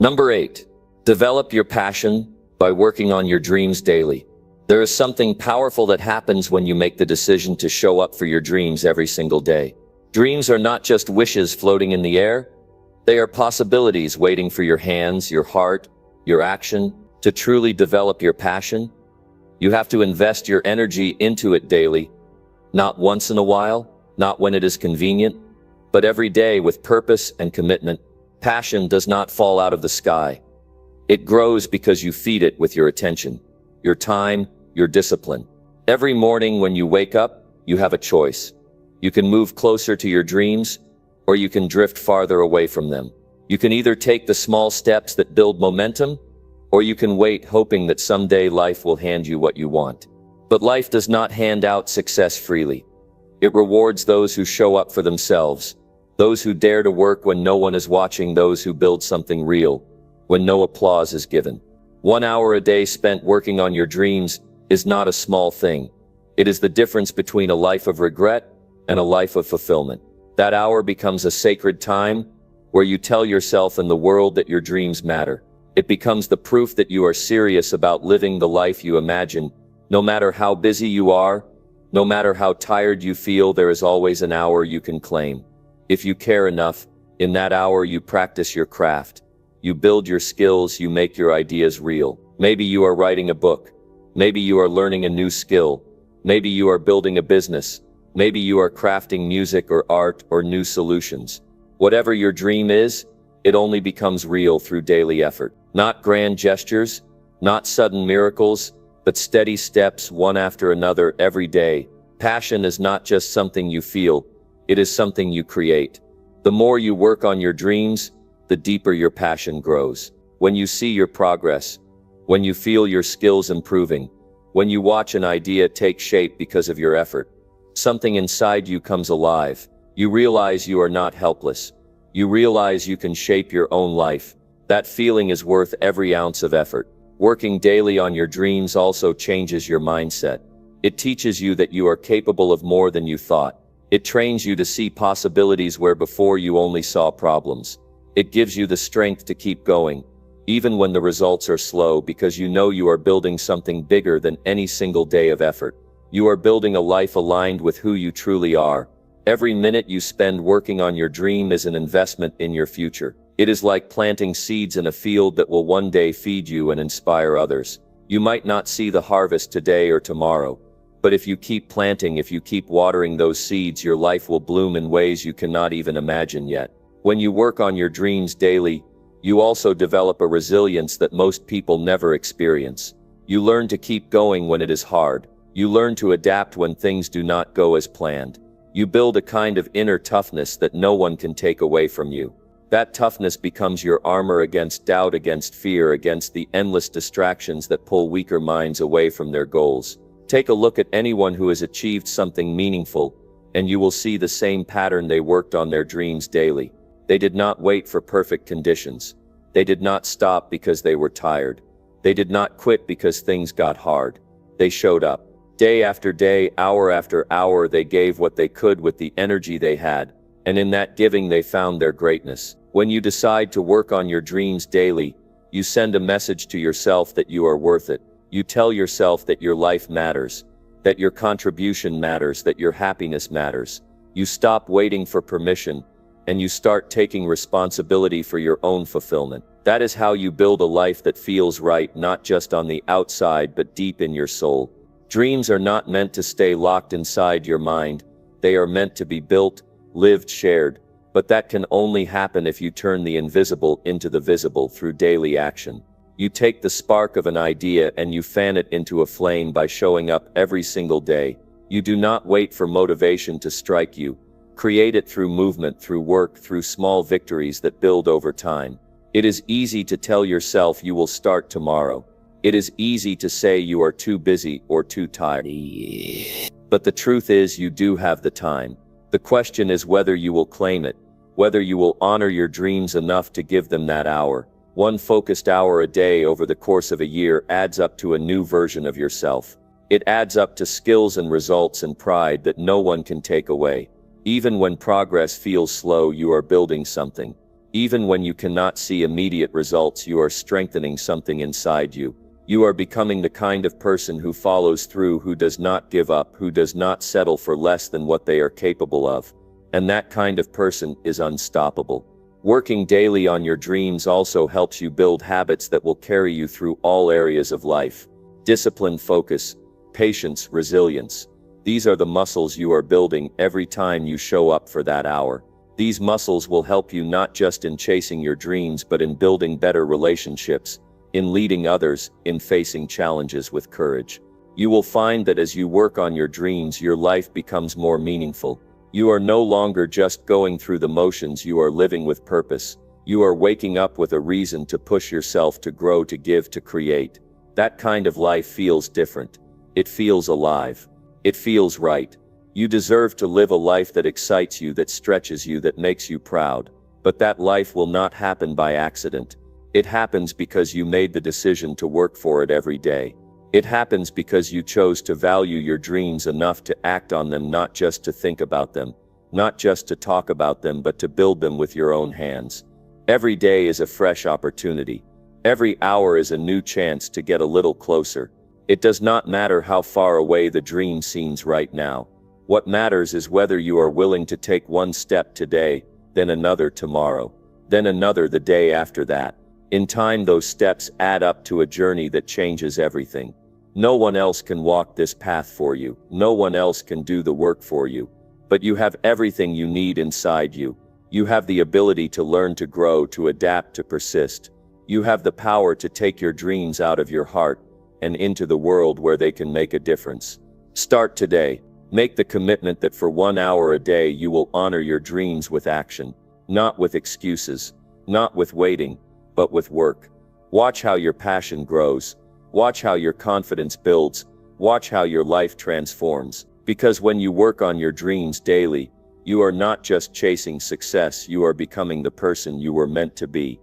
B: Number 8. Develop your passion by working on your dreams daily. There is something powerful that happens when you make the decision to show up for your dreams every single day. Dreams are not just wishes floating in the air. They are possibilities waiting for your hands, your heart, your action. To truly develop your passion, you have to invest your energy into it daily, not once in a while,
A: not when it is convenient, but every day with purpose and commitment. Passion does not fall out of the sky. It grows because you feed it with your attention, your time, your discipline. Every morning when you wake up, you have a choice. You can move closer to your dreams, or you can drift farther away from them. You can either take the small steps that build momentum, or you can wait hoping that someday life will hand you what you want. But life does not hand out success freely. It rewards those who show up for themselves, those who dare to work when no one is watching, those who build something real, when no applause is given. 1 hour a day spent working on your dreams is not a small thing. It is the difference between a life of regret and a life of fulfillment. That hour becomes a sacred time where you tell yourself and the world that your dreams matter. It becomes the proof that you are serious about living the life you imagine. No matter how busy you are, no matter how tired you feel, there is always an hour you can claim. If you care enough, in that hour you practice your craft. You build your skills, you make your ideas real. Maybe you are writing a book. Maybe you are learning a new skill. Maybe you are building a business. Maybe you are crafting music or art or new solutions. Whatever your dream is, it only becomes real through daily effort. Not grand gestures, not sudden miracles, but steady steps, one after another, every day. Passion is not just something you feel, it is something you create. The more you work on your dreams, the deeper your passion grows. When you see your progress, when you feel your skills improving, when you watch an idea take shape because of your effort, something inside you comes alive. You realize you are not helpless. You realize you can shape your own life. That feeling is worth every ounce of effort. Working daily on your dreams also changes your mindset. It teaches you that you are capable of more than you thought. It trains you to see possibilities where before you only saw problems. It gives you the strength to keep going, even when the results are slow, because you know you are building something bigger than any single day of effort. You are building a life aligned with who you truly are. Every minute you spend working on your dream is an investment in your future. It is like planting seeds in a field that will one day feed you and inspire others. You might not see the harvest today or tomorrow, but if you keep planting, if you keep watering those seeds, your life will bloom in ways you cannot even imagine yet. When you work on your dreams daily, you also develop a resilience that most people never experience. You learn to keep going when it is hard. You learn to adapt when things do not go as planned. You build a kind of inner toughness that no one can take away from you. That toughness becomes your armor against doubt, against fear, against the endless distractions that pull weaker minds away from their goals. Take a look at anyone who has achieved something meaningful, and you will see the same pattern. They worked on their dreams daily. They did not wait for perfect conditions. They did not stop because they were tired. They did not quit because things got hard. They showed up. Day after day, hour after hour, they gave what they could with the energy they had, and in that giving they found their greatness. When you decide to work on your dreams daily, you send a message to yourself that you are worth it. You tell yourself that your life matters, that your contribution matters, that your happiness matters. You stop waiting for permission, and you start taking responsibility for your own fulfillment. That is how you build a life that feels right, not just on the outside, but deep in your soul. Dreams are not meant to stay locked inside your mind. They are meant to be built, lived, shared. But that can only happen if you turn the invisible into the visible through daily action. You take the spark of an idea and you fan it into a flame by showing up every single day. You do not wait for motivation to strike you. Create it through movement, through work, through small victories that build over time. It is easy to tell yourself you will start tomorrow. It is easy to say you are too busy or too tired. But the truth is, you do have the time. The question is whether you will claim it, whether you will honor your dreams enough to give them that hour. One focused hour a day over the course of a year adds up to a new version of yourself. It adds up to skills and results and pride that no one can take away. Even when progress feels slow, you are building something. Even when you cannot see immediate results, you are strengthening something inside you. You are becoming the kind of person who follows through, who does not give up, who does not settle for less than what they are capable of. And that kind of person is unstoppable. Working daily on your dreams also helps you build habits that will carry you through all areas of life. Discipline, focus, patience, resilience.
B: These are the muscles you are building every time you show up for that hour. These muscles will help you not just in chasing your dreams but in building better relationships, in leading others, in facing challenges with courage. You will find that as you work on your dreams, your life becomes more meaningful. You are no longer just going through the motions, you are living with purpose. You are waking up with a reason to push yourself, to grow, to give, to create. That kind of life feels different. It feels alive. It feels right. You deserve to live a life that excites you, that stretches you, that makes you proud. But that life will not happen by accident. It happens because you made the decision to work for it every day. It happens because you chose to value your dreams enough to act on them, not just to think about them, not just to talk about them, but to build them with your own hands. Every day is a fresh opportunity. Every hour is a new chance to get a little closer. It does not matter how far away the dream seems right now. What matters is whether you are willing to take one step today, then another tomorrow, then another the day after that. In time, those steps add up to a journey that changes everything. No one else can walk this path for you. No one else can do the work for you. But you have everything you need inside you. You have the ability to learn, to grow, to adapt, to persist. You have the power to take your dreams out of your heart and into the world where they can make a difference. Start today. Make the commitment that for 1 hour a day you will honor your dreams with action, not with excuses, not with waiting, but with work. Watch how your passion grows. Watch how your confidence builds. Watch how your life transforms. Because when you work on your dreams daily, you are not just chasing success, you are becoming the person you were meant to be.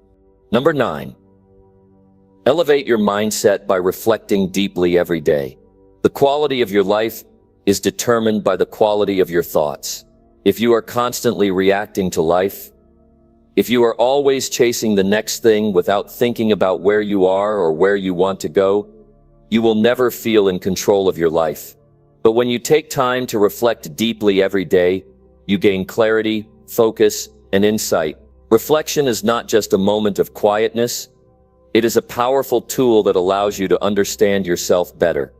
A: Number 9. Elevate your mindset by reflecting deeply every day. The quality of your life is determined by the quality of your thoughts. If you are constantly reacting to life, if you are always chasing the next thing without thinking about where you are or where you want to go, you will never feel in control of your life. But when you take time to reflect deeply every day, you gain clarity, focus, and insight. Reflection is not just a moment of quietness. It is a powerful tool that allows you to understand yourself better,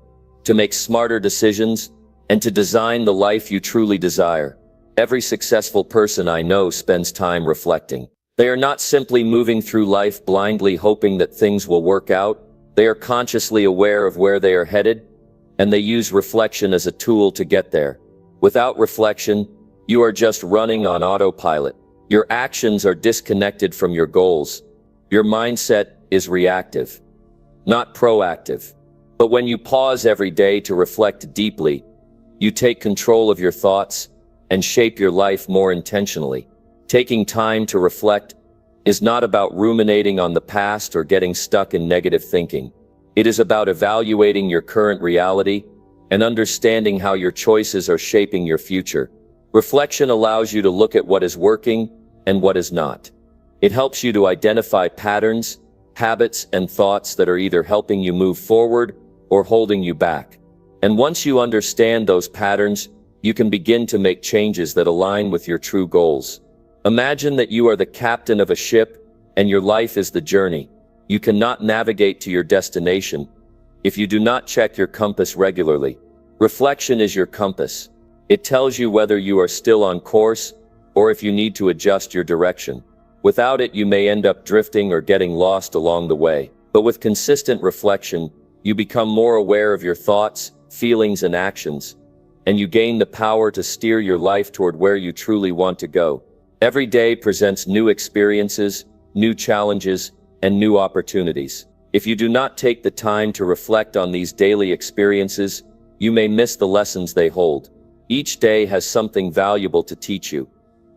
A: to make smarter decisions, and to design the life you truly desire. Every successful person I know spends time reflecting. They are not simply moving through life blindly hoping that things will work out. They are consciously aware of where they are headed, and they use reflection as a tool to get there. Without reflection, you are just running on autopilot. Your actions are disconnected from your goals. Your mindset is reactive, not proactive. But when you pause every day to reflect deeply, you take control of your thoughts and shape your life more intentionally. Taking time to reflect is not about ruminating on the past or getting stuck in negative thinking. It is about evaluating your current reality and understanding how your choices are shaping your future. Reflection allows you to look at what is working and what is not. It helps you to identify patterns, habits, and thoughts that are either helping you move forward or holding you back. And once you understand those patterns, you can begin to make changes that align with your true goals. Imagine that you are the captain of a ship and your life is the journey. You cannot navigate to your destination if you do not check your compass regularly. Reflection is your compass. It tells you whether you are still on course or if you need to adjust your direction. Without it, you may end up drifting or getting lost along the way. But with consistent reflection, you become more aware of your thoughts, feelings, and actions, and you gain the power to steer your life toward where you truly want to go. Every day presents new experiences, new challenges, and new opportunities. If you do not take the time to reflect on these daily experiences, you may miss the lessons they hold. Each day has something valuable to teach you,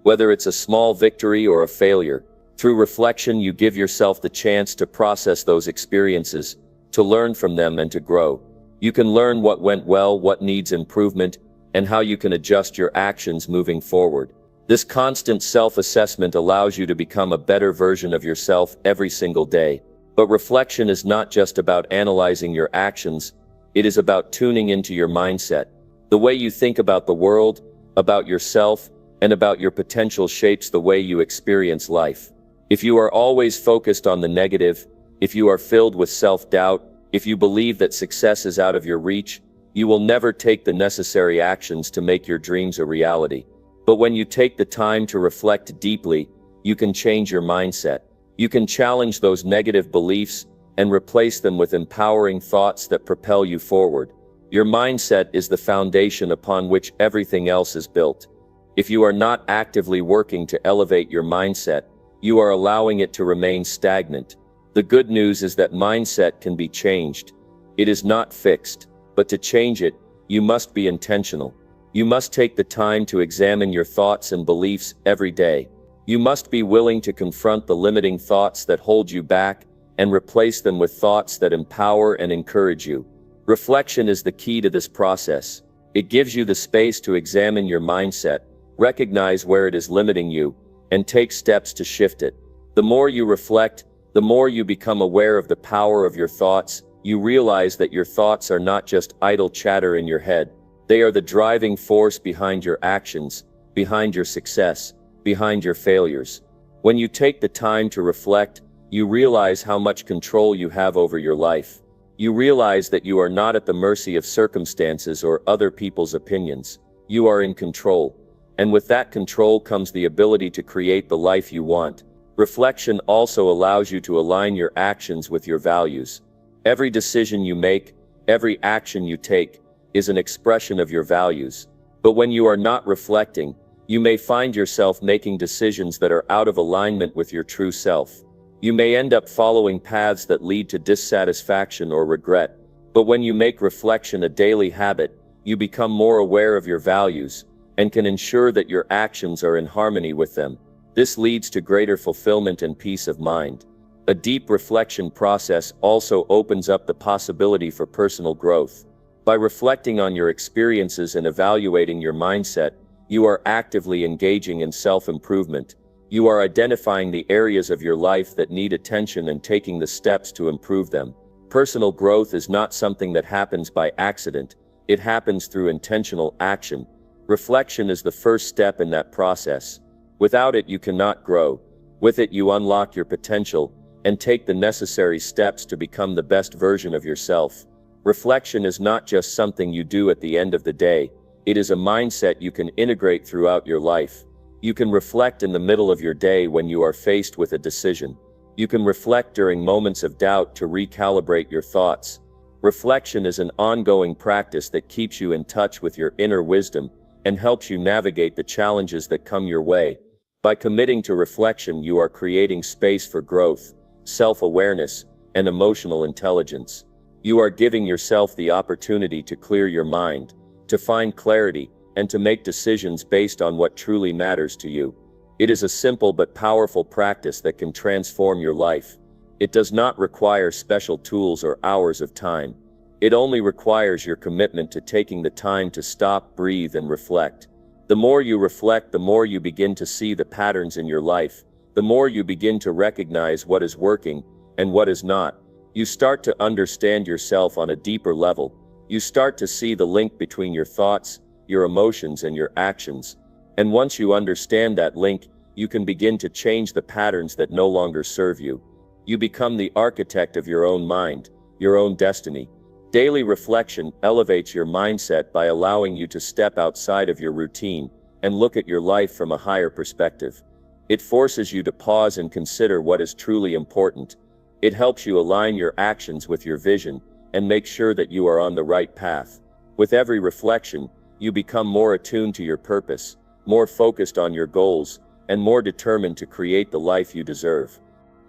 A: whether it's a small victory or a failure. Through reflection, you give yourself the chance to process those experiences, to learn from them, and to grow. You can learn what went well, what needs improvement, and how you can adjust your actions moving forward. This constant self-assessment allows you to become a better version of yourself every single day. But reflection is not just about analyzing your actions, it is about tuning into your mindset. The way you think about the world, about yourself, and about your potential shapes the way you experience life. If you are always focused on the negative, if you are filled with self-doubt, if you believe that success is out of your reach,
B: you will never take the necessary actions to make your dreams a reality. But when you take the time to reflect deeply, you can change your mindset. You can challenge those negative beliefs and replace them with empowering thoughts that propel you forward. Your mindset is the foundation upon which everything else is built. If you are not actively working to elevate your mindset, you are allowing it to remain stagnant. The good news is that mindset can be changed. It is not fixed, but to change it, you must be intentional. You must take the time to examine your thoughts and beliefs every day. You must be willing to confront the limiting thoughts that hold you back and replace them with thoughts that empower and encourage you. Reflection is the key to this process. It gives you the space to examine your mindset, recognize where it is limiting you, and take steps to shift it. The more you reflect, the more you become aware of the power of your thoughts. You realize that your thoughts are not just idle chatter in your head. They are the driving force behind your actions, behind your success, behind your failures. When you take the time to reflect, you realize how much control you have over your life. You realize that you are not at the mercy of circumstances or other people's opinions. You are in control. And with that control comes the ability to create the life you want. Reflection also allows you to align your actions with your values. Every decision you make, every action you take, is an expression of your values. But when you are not reflecting, you may find yourself making decisions that are out of alignment with your true self. You may end up following paths that lead to dissatisfaction or regret. But when you make reflection a daily habit, you become more aware of your values and can ensure that your actions are in harmony with them. This leads to greater fulfillment and peace of mind. A deep reflection process also opens up the possibility for personal growth. By reflecting on your experiences and evaluating your mindset, you are actively engaging in self-improvement. You are identifying the areas of your life that need attention and taking the steps to improve them. Personal growth is not something that happens by accident. It happens through intentional action. Reflection is the first step in that process. Without it, you cannot grow. With it, you unlock your potential and take the necessary steps to become the best version of yourself. Reflection is not just something you do at the end of the day. It is a mindset you can integrate throughout your life. You can reflect in the middle of your day when you are faced with a decision. You can reflect during moments of doubt to recalibrate your thoughts. Reflection is an ongoing practice that keeps you in touch with your inner wisdom and helps you navigate the challenges that come your way. By committing to reflection, you are creating space for growth, self-awareness, and emotional intelligence. You are giving yourself the opportunity to clear your mind, to find clarity, and to make decisions based on what truly matters to you. It is a simple but powerful practice that can transform your life. It does not require special tools or hours of time. It only requires your commitment to taking the time to stop, breathe, and reflect. The more you reflect, the more you begin to see the patterns in your life. The more you begin to recognize what is working and what is not. You start to understand yourself on a deeper level. You start to see the link between your thoughts, your emotions, and your actions. And once you understand that link, you can begin to change the patterns that no longer serve you. You become the architect of your own mind, your own destiny. Daily reflection elevates your mindset by allowing you to step outside of your routine and look at your life from a higher perspective. It forces you to pause and consider what is truly important. It helps you align your actions with your vision and make sure that you are on the right path. With every reflection, you become more attuned to your purpose, more focused on your goals, and more determined to create the life you deserve.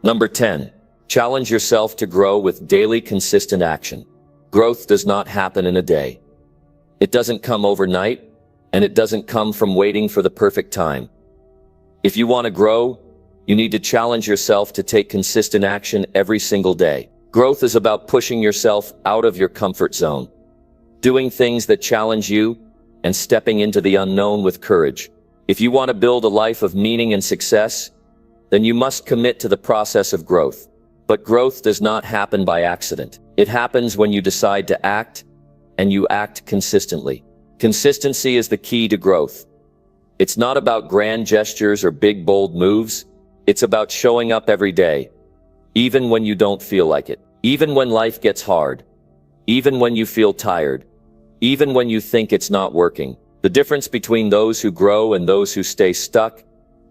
A: Number 10. Challenge yourself to grow with daily consistent action. Growth does not happen in a day. It doesn't come overnight, and it doesn't come from waiting for the perfect time. If you want to grow, you need to challenge yourself to take consistent action every single day. Growth is about pushing yourself out of your comfort zone, doing things that challenge you, and stepping into the unknown with courage. If you want to build a life of meaning and success, then you must commit to the process of growth. But growth does not happen by accident. It happens when you decide to act, and you act consistently. Consistency is the key to growth. It's not about grand gestures or big, bold moves. It's about showing up every day, even when you don't feel like it, even when life gets hard, even when you feel tired, even when you think it's not working. The difference between those who grow and those who stay stuck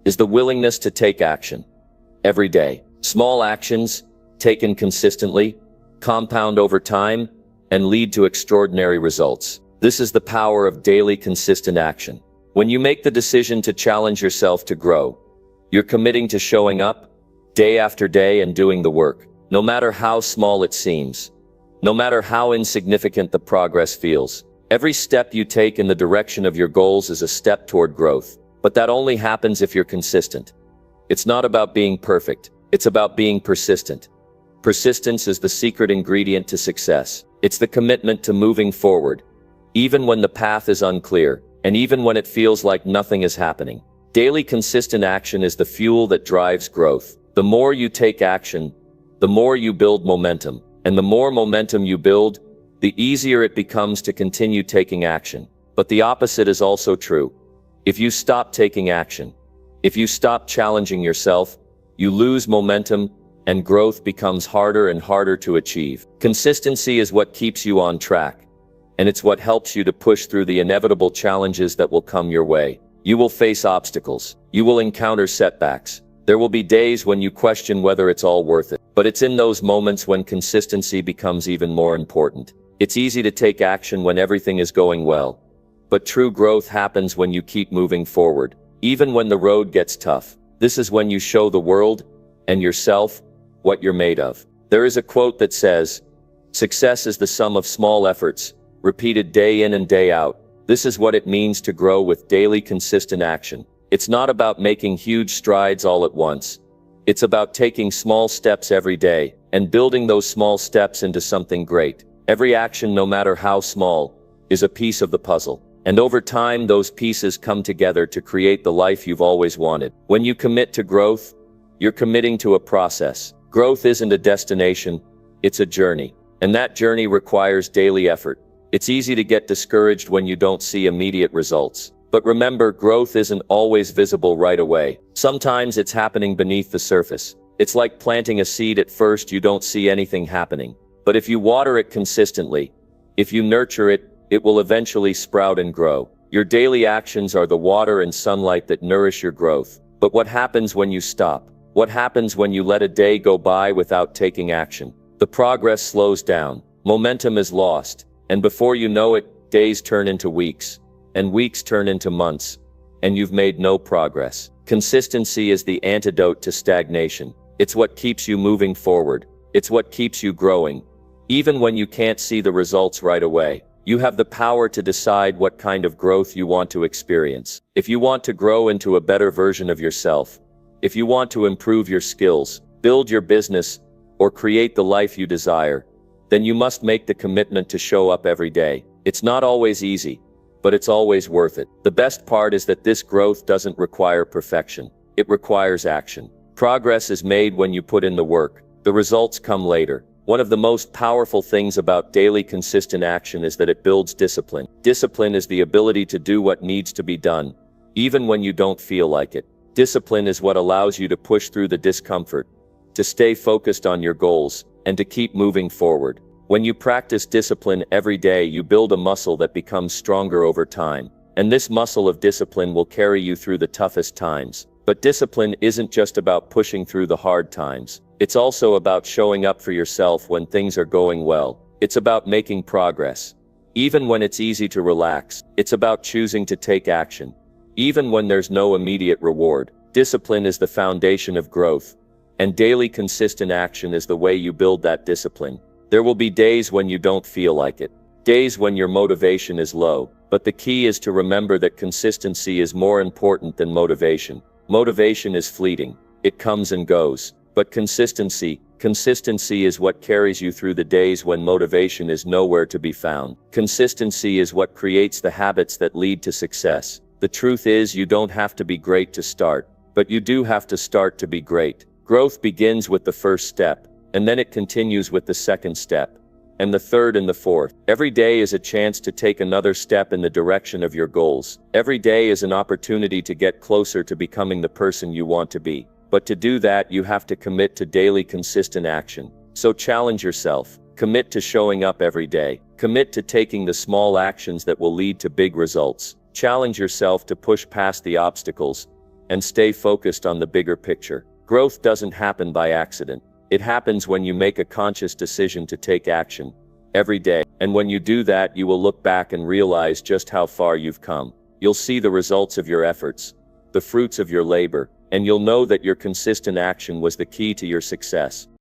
A: is the willingness to take action. Every day, small actions, taken consistently, compound over time, and lead to extraordinary results. This is the power of daily consistent action. When you make the decision to challenge yourself to grow, you're committing to showing up, day after day, and doing the work. No matter how small it seems, no matter how insignificant the progress feels, every step you take in the direction of your goals is a step toward growth. But that only happens if you're consistent. It's not about being perfect. It's about being persistent. Persistence is the secret ingredient to success. It's the commitment to moving forward, even when the path is unclear, and even when it feels like nothing is happening. Daily consistent action is the fuel that drives growth. The more you take action, the more you build momentum. And the more momentum you build, the easier it becomes to continue taking action. But the opposite is also true. If you stop taking action, if you stop challenging yourself, you lose momentum, and growth becomes harder and harder to achieve. Consistency is what keeps you on track, and it's what helps you to push through the inevitable challenges that will come your way. You will face obstacles. You will encounter setbacks. There will be days when you question whether it's all worth it. But it's in those moments when consistency becomes even more important. It's easy to take action when everything is going well. But true growth happens when you keep moving forward, even when the road gets tough. This is when you show the world and yourself what you're made of. There is a quote that says, "Success is the sum of small efforts, repeated day in and day out." This is what it means to grow with daily consistent action. It's not about making huge strides all at once. It's about taking small steps every day and building those small steps into something great. Every action, no matter how small, is a piece of the puzzle. And over time, those pieces come together to create the life you've always wanted. When you commit to growth, you're committing to a process. Growth isn't a destination, it's a journey. And that journey requires daily effort. It's easy to get discouraged when you don't see immediate results. But remember, growth isn't always visible right away. Sometimes it's happening beneath the surface. It's like planting a seed. At first, you don't see anything happening. But if you water it consistently, if you nurture it, it will eventually sprout and grow. Your daily actions are the water and sunlight that nourish your growth. But what happens when you stop? What happens when you let a day go by without taking action? The progress slows down. Momentum is lost. And before you know it, days turn into weeks. And weeks turn into months. And you've made no progress. Consistency is the antidote to stagnation. It's what keeps you moving forward. It's what keeps you growing. Even when you can't see the results right away, you have the power to decide what kind of growth you want to experience. If you want to grow into a better version of yourself, if you want to improve your skills, build your business, or create the life you desire, then you must make the commitment to show up every day. It's not always easy, but it's always worth it. The best part is that this growth doesn't require perfection. It requires action. Progress is made when you put in the work. The results come later. One of the most powerful things about daily consistent action is that it builds discipline. Discipline is the ability to do what needs to be done, even when you don't feel like it. Discipline is what allows you to push through the discomfort, to stay focused on your goals, and to keep moving forward. When you practice discipline every day, you build a muscle that becomes stronger over time. And this muscle of discipline will carry you through the toughest times. But discipline isn't just about pushing through the hard times. It's also about showing up for yourself when things are going well. It's about making progress, even when it's easy to relax. It's about choosing to take action, even when there's no immediate reward. Discipline is the foundation of growth, and daily consistent action is the way you build that discipline. There will be days when you don't feel like it, days when your motivation is low, but the key is to remember that consistency is more important than motivation. Motivation is fleeting. It comes and goes. But consistency is what carries you through the days when motivation is nowhere to be found. Consistency is what creates the habits that lead to success. The truth is, you don't have to be great to start, but you do have to start to be great. Growth begins with the first step, and then it continues with the second step, and the third and the fourth. Every day is a chance to take another step in the direction of your goals. Every day is an opportunity to get closer to becoming the person you want to be. But to do that, you have to commit to daily consistent action. So challenge yourself. Commit to showing up every day. Commit to taking the small actions that will lead to big results. Challenge yourself to push past the obstacles and stay focused on the bigger picture. Growth doesn't happen by accident. It happens when you make a conscious decision to take action every day. And when you do that, you will look back and realize just how far you've come. You'll see the results of your efforts, the fruits of your labor, and you'll know that your consistent action was the key to your success.